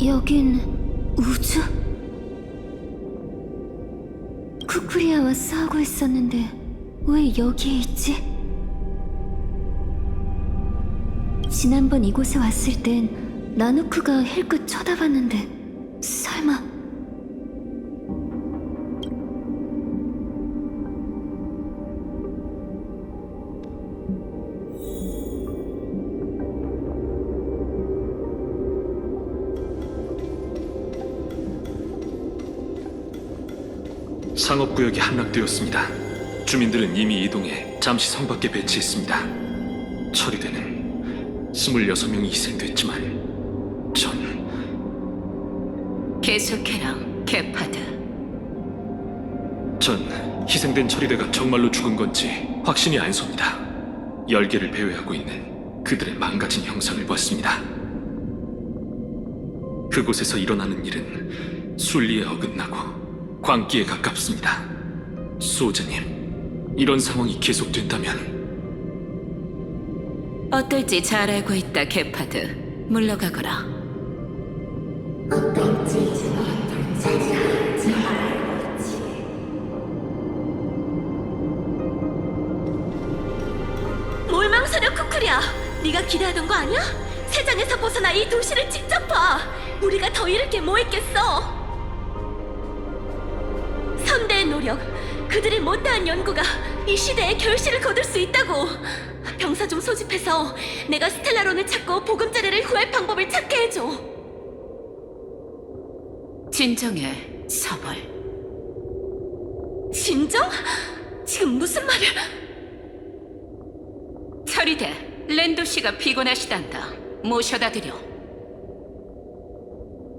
여긴 우주? 쿠쿠리아와 싸우고 있었는데 왜 여기에 있지? 지난번 이곳에 왔을 땐 나누크가 힐끗 쳐다봤는데 설마... 상업구역이 함락되었습니다. 주민들은 이미 이동해 잠시 성 밖에 배치했습니다. 처리대는 26명이 희생됐지만 전 계속해라, 게파드. 희생된 처리대가 정말로 죽은 건지 확신이 안 섭니다. 열계를 배회하고 있는 그들의 망가진 형상을 봤습니다. 그곳에서 일어나는 일은 순리에 어긋나고 광기에 가깝습니다. 수호자님, 이런 상황이 계속된다면 어떨지 잘 알고 있다, 게파드. 물러가거라. 뭘 망설여, 쿠쿠리야? 네가 기대하던 거 아니야? 세상에서 벗어나 이 도시를 직접 봐. 우리가 더 잃을 게 뭐 있겠어? 선대의 노력, 그들의 못다한 연구가 이 시대에 결실을 거둘 수 있다고. 병사 좀 소집해서 내가 스텔라론을 찾고 보금자리를 구할 방법을 찾게 해줘. 진정해, 서벌. 진정? 지금 무슨 말을... 처리대, 랜도 씨가 피곤하시단다. 모셔다 드려.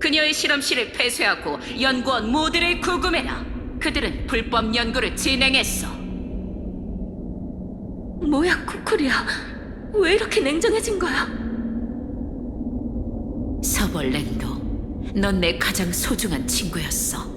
그녀의 실험실을 폐쇄하고 연구원 모두를 구금해라. 그들은 불법 연구를 진행했어. 뭐야, 쿠쿠리야? 왜 이렇게 냉정해진 거야? 서벌 랜도, 넌 내 가장 소중한 친구였어.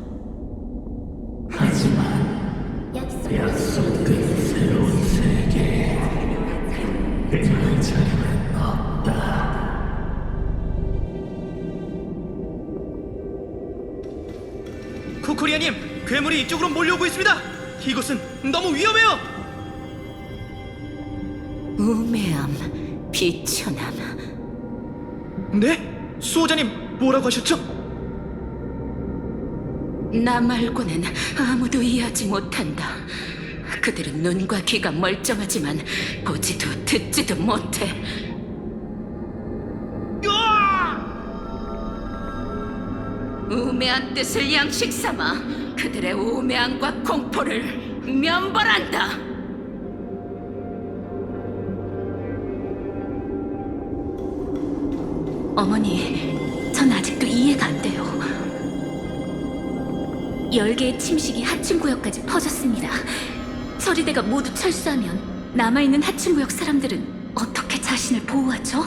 쿠쿠리아님, 괴물이 이쪽으로 몰려오고 있습니다. 이곳은 너무 위험해요. 우매함, 비천함. 네? 수호자님 뭐라고 하셨죠? 나 말고는 아무도 이해하지 못한다. 그들은 눈과 귀가 멀쩡하지만 보지도 듣지도 못해. 우매한 뜻을 양식 삼아 그들의 우매함과 공포를 면벌한다. 어머니, 전 아직도 이해가 안 돼요. 10개의 침식이 하층구역까지 퍼졌습니다. 서리대가 모두 철수하면 남아있는 하층구역 사람들은 어떻게 자신을 보호하죠?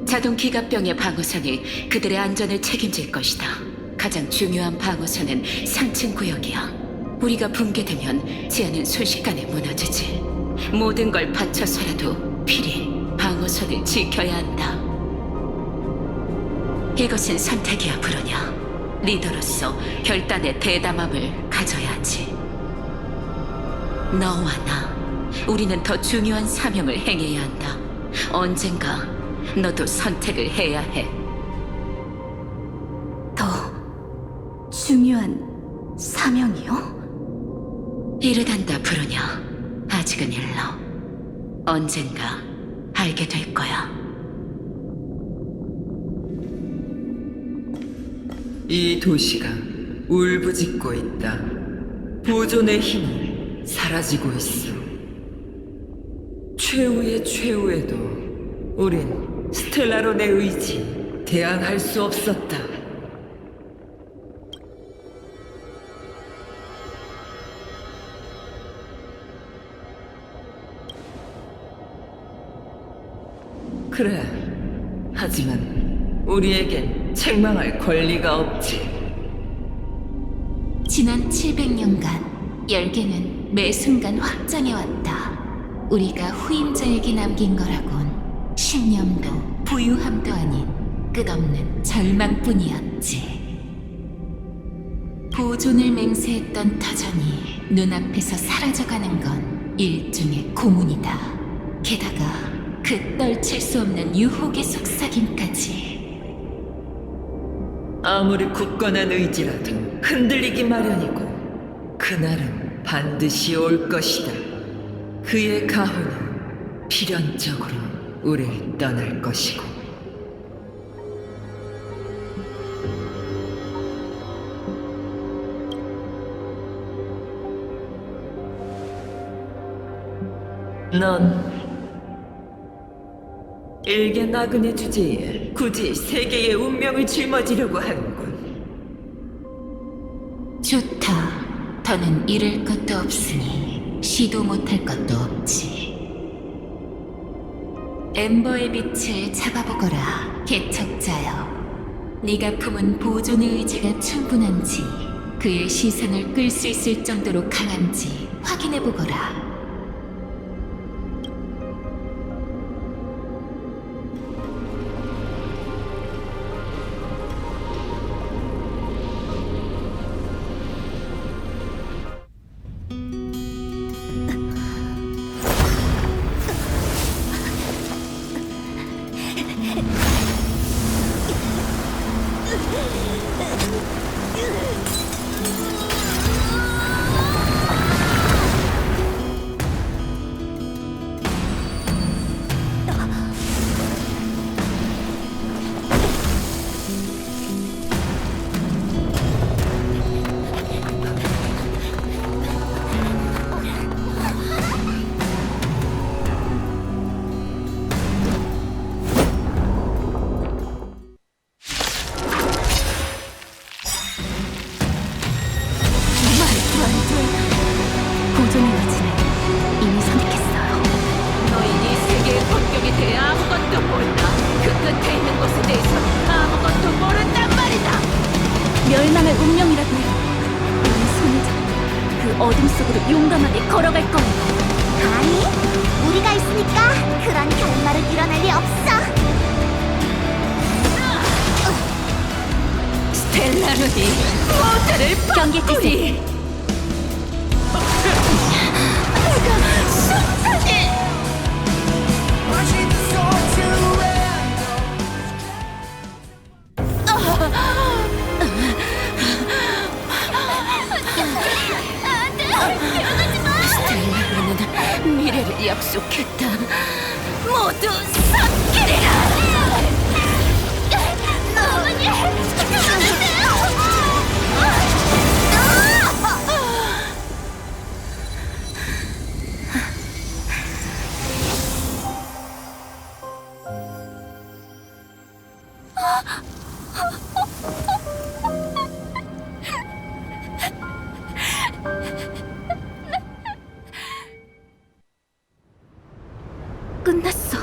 자동 기갑병의 방어선이 그들의 안전을 책임질 것이다. 가장 중요한 방어선은 상층 구역이야. 우리가 붕괴되면 지하는 순식간에 무너지지. 모든 걸 바쳐서라도 필히 방어선을 지켜야 한다. 이것은 선택이야, 브로냐. 리더로서 결단의 대담함을 가져야 하지. 너와 나, 우리는 더 중요한 사명을 행해야 한다. 언젠가 너도 선택을 해야 해. 더 중요한 사명이요? 이르단다, 브로냐. 아직은 일러. 언젠가 알게 될 거야. 이 도시가 울부짖고 있다. 보존의 힘은 사라지고 있어. 최후의 최후에도 우린 스텔라론의 의지 대항할 수 없었다. 그래. 하지만 우리에겐 책망할 권리가 없지. 지난 700년간 열계는 매 순간 확장해왔다. 우리가 후임자에게 남긴 거라곤 신념도 부유함도 아닌 끝없는 절망뿐이었지. 보존을 맹세했던 터전이 눈앞에서 사라져가는 건 일종의 고문이다. 게다가 그 떨칠 수 없는 유혹의 속삭임까지. 아무리 굳건한 의지라도 흔들리기 마련이고 그날은 반드시 올 것이다. 그의 가호는 필연적으로 우리를 떠날 것이고. 넌 일개 나그네 주제에 굳이 세계의 운명을 짊어지려고 하는군. 좋다. 더는 잃을 것도 없으니 시도 못할 것도 없지. 엠버의 빛을 잡아보거라, 개척자여. 네가 품은 보존의 의지가 충분한지, 그의 시선을 끌 수 있을 정도로 강한지 확인해보거라. 보존의 의지는 이미 선택했어요. 너희 이 세계의 본격에 대해 아무것도 몰라. 그 끝에 있는 것에 대해서 아무것도 모른단 말이다. 멸망할 운명이라고요. 우리 손을 잡고 그 어둠 속으로 용감하게 걸어갈 거예요. 아니, 우리가 있으니까 그런 결말은 일어날 리 없어. 스텔라론이 모두를 경계 태세. 스텔라론은 미래를 약속했다. 모두 삼키리라. 끝났어.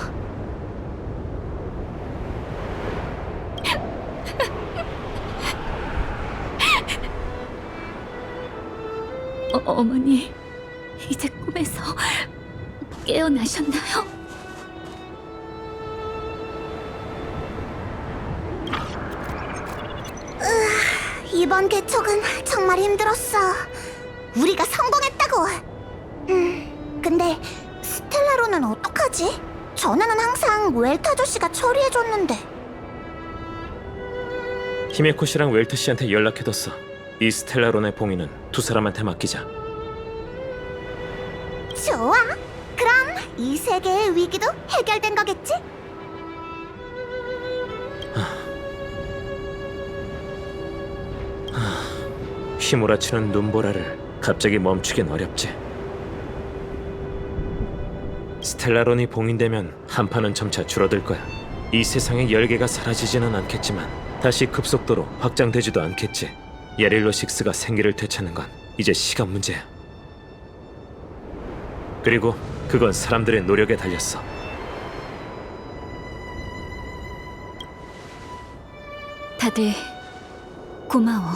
어머니, 이제 꿈에서 깨어나셨나요? 이번 개척은 정말 힘들었어. 우리가 성공했다고. 근데 스텔라로는 어떡하지? 전에는 항상 웰트 아저씨가 처리해줬는데. 히메코 씨랑 웰트 씨한테 연락해뒀어. 이 스텔라론의 봉인은 두 사람한테 맡기자. 좋아. 그럼 이 세계의 위기도 해결된 거겠지? 휘몰아치는 눈보라를 갑자기 멈추긴 어렵지. 스텔라론이 봉인되면 한파는 점차 줄어들 거야. 이 세상의 열기가 사라지지는 않겠지만 다시 급속도로 확장되지도 않겠지. 예릴로 6가 생기를 되찾는 건 이제 시간 문제야. 그리고 그건 사람들의 노력에 달렸어. 다들 고마워.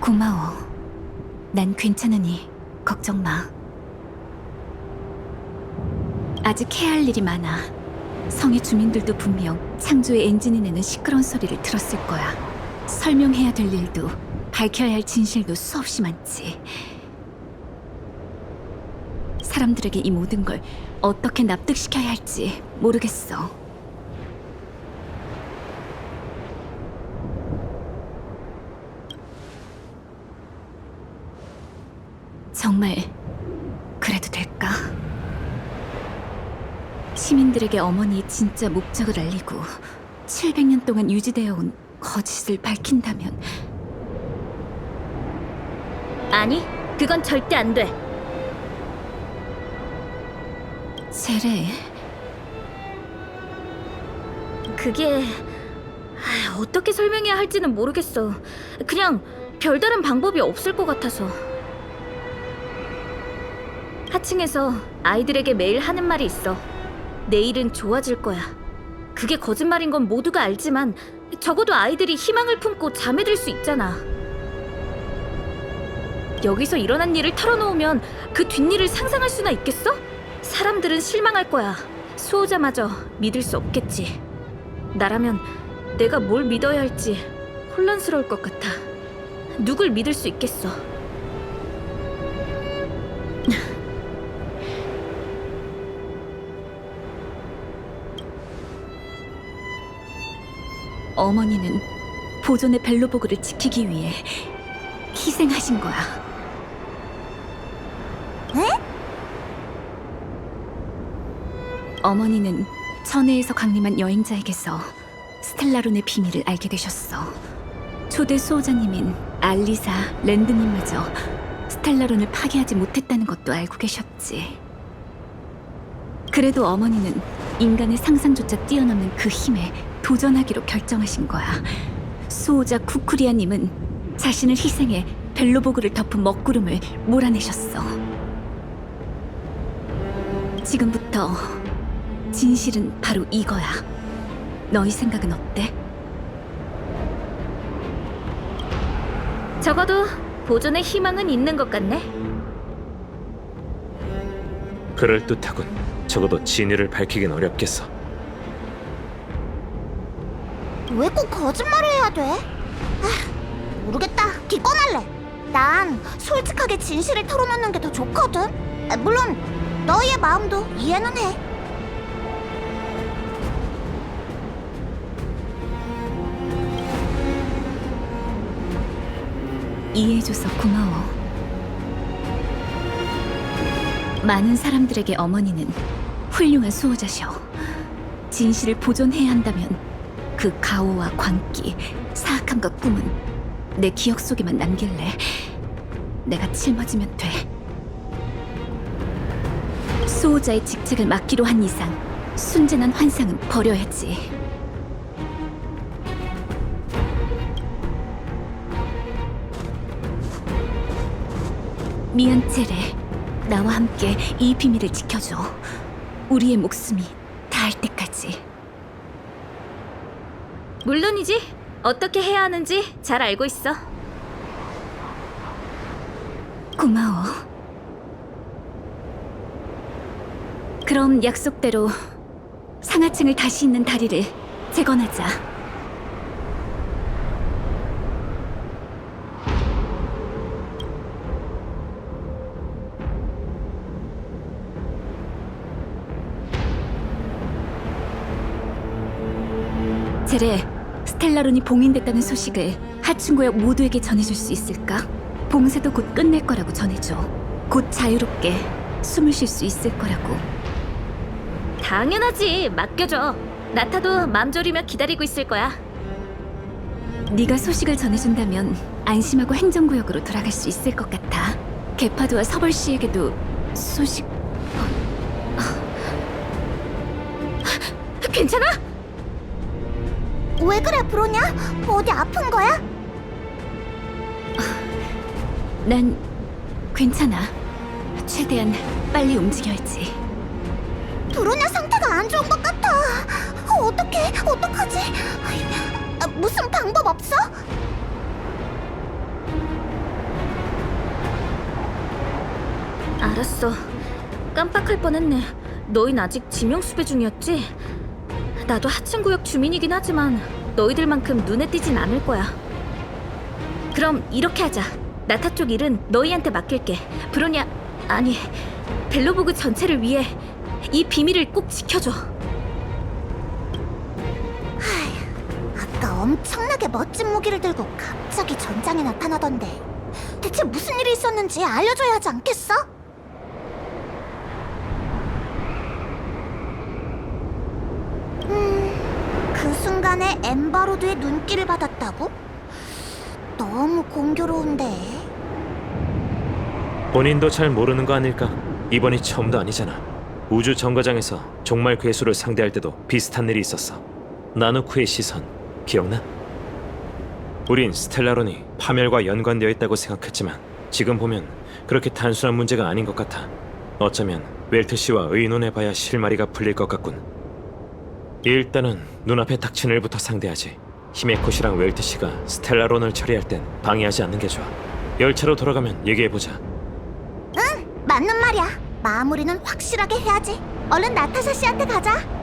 고마워. 난 괜찮으니 걱정 마. 아직 해야 할 일이 많아. 성의 주민들도 분명 창조의 엔진이 내는 시끄러운 소리를 들었을 거야. 설명해야 될 일도 밝혀야 할 진실도 수없이 많지. 사람들에게 이 모든 걸 어떻게 납득시켜야 할지 모르겠어. 정말 그래도 될까? 시민들에게 어머니의 진짜 목적을 알리고 700년 동안 유지되어 온 거짓을 밝힌다면. 아니, 그건 절대 안 돼. 제레, 그게 어떻게 설명해야 할지는 모르겠어. 그냥 별다른 방법이 없을 것 같아서. 하층에서 아이들에게 매일 하는 말이 있어. 내일은 좋아질 거야. 그게 거짓말인 건 모두가 알지만 적어도 아이들이 희망을 품고 잠에 들 수 있잖아. 여기서 일어난 일을 털어놓으면 그 뒷일을 상상할 수나 있겠어? 사람들은 실망할 거야. 수호자마저 믿을 수 없겠지. 나라면 내가 뭘 믿어야 할지 혼란스러울 것 같아. 누굴 믿을 수 있겠어? 어머니는 보존의 벨로보그를 지키기 위해 희생하신 거야. 에? 어머니는 천혜에서 강림한 여행자에게서 스텔라론의 비밀을 알게 되셨어. 초대 수호자님인 알리사, 랜드님마저 스텔라론을 파괴하지 못했다는 것도 알고 계셨지. 그래도 어머니는 인간의 상상조차 뛰어넘는 그 힘에 도전하기로 결정하신 거야. 수호자 쿠쿠리아님은 자신을 희생해 벨로보그를 덮은 먹구름을 몰아내셨어. 지금부터 진실은 바로 이거야. 너희 생각은 어때? 적어도 보존의 희망은 있는 것 같네. 그럴듯하군. 적어도 진위를 밝히긴 어렵겠어. 왜 꼭 거짓말을 해야 돼? 모르겠다. 기권할래. 난 솔직하게 진실을 털어놓는 게 더 좋거든. 물론 너희의 마음도 이해는 해. 이해해줘서 고마워. 많은 사람들에게 어머니는 훌륭한 수호자셔. 진실을 보존해야 한다면 그 가오와 광기, 사악함과 꿈은 내 기억 속에만 남길래 내가 짊어지면 돼. 수호자의 직책을 맡기로 한 이상 순진한 환상은 버려야지. 미안 제레, 나와 함께 이 비밀을 지켜줘. 우리의 목숨이 닿을 때까지. 물론이지. 어떻게 해야 하는지 잘 알고 있어. 고마워. 그럼 약속대로 상하층을 다시 잇는 다리를 재건하자. 제레, 스텔라론이 봉인됐다는 소식을 하춘구역 모두에게 전해줄 수 있을까? 봉쇄도 곧 끝낼 거라고 전해줘. 곧 자유롭게 숨을 쉴 수 있을 거라고. 당연하지. 맡겨줘. 나타도 맘 졸이며 기다리고 있을 거야. 네가 소식을 전해준다면 안심하고 행정구역으로 돌아갈 수 있을 것 같아. 게파드와 서벌 씨에게도 소식... 괜찮아? 왜 그래, 브로냐? 어디 아픈 거야? 난 괜찮아. 최대한 빨리 움직여야지. 브로냐 상태가 안 좋은 것 같아. 어떡하지? 무슨 방법 없어? 알았어. 깜빡할 뻔했네. 너흰 아직 지명수배 중이었지? 나도 하층구역 주민이긴 하지만 너희들만큼 눈에 띄진 않을 거야. 그럼 이렇게 하자. 나타 쪽 일은 너희한테 맡길게. 브로냐, 아니 벨로보그 전체를 위해 이 비밀을 꼭 지켜줘. 아까 엄청나게 멋진 무기를 들고 갑자기 전장에 나타나던데 대체 무슨 일이 있었는지 알려줘야 하지 않겠어? 그 순간에 엠바로드의 눈길을 받았다고? 너무 공교로운데. 본인도 잘 모르는 거 아닐까? 이번이 처음도 아니잖아. 우주 정거장에서 종말 괴수를 상대할 때도 비슷한 일이 있었어. 나누쿠의 시선 기억나? 우린 스텔라론이 파멸과 연관되어 있다고 생각했지만 지금 보면 그렇게 단순한 문제가 아닌 것 같아. 어쩌면 웰트 씨와 의논해봐야 실마리가 풀릴 것 같군. 일단은 눈앞에 닥친 일부터 상대하지. 히메코 씨랑 웰트 씨가 스텔라론을 처리할 땐 방해하지 않는 게 좋아. 열차로 돌아가면 얘기해보자. 응, 맞는 말이야. 마무리는 확실하게 해야지. 얼른 나타샤 씨한테 가자.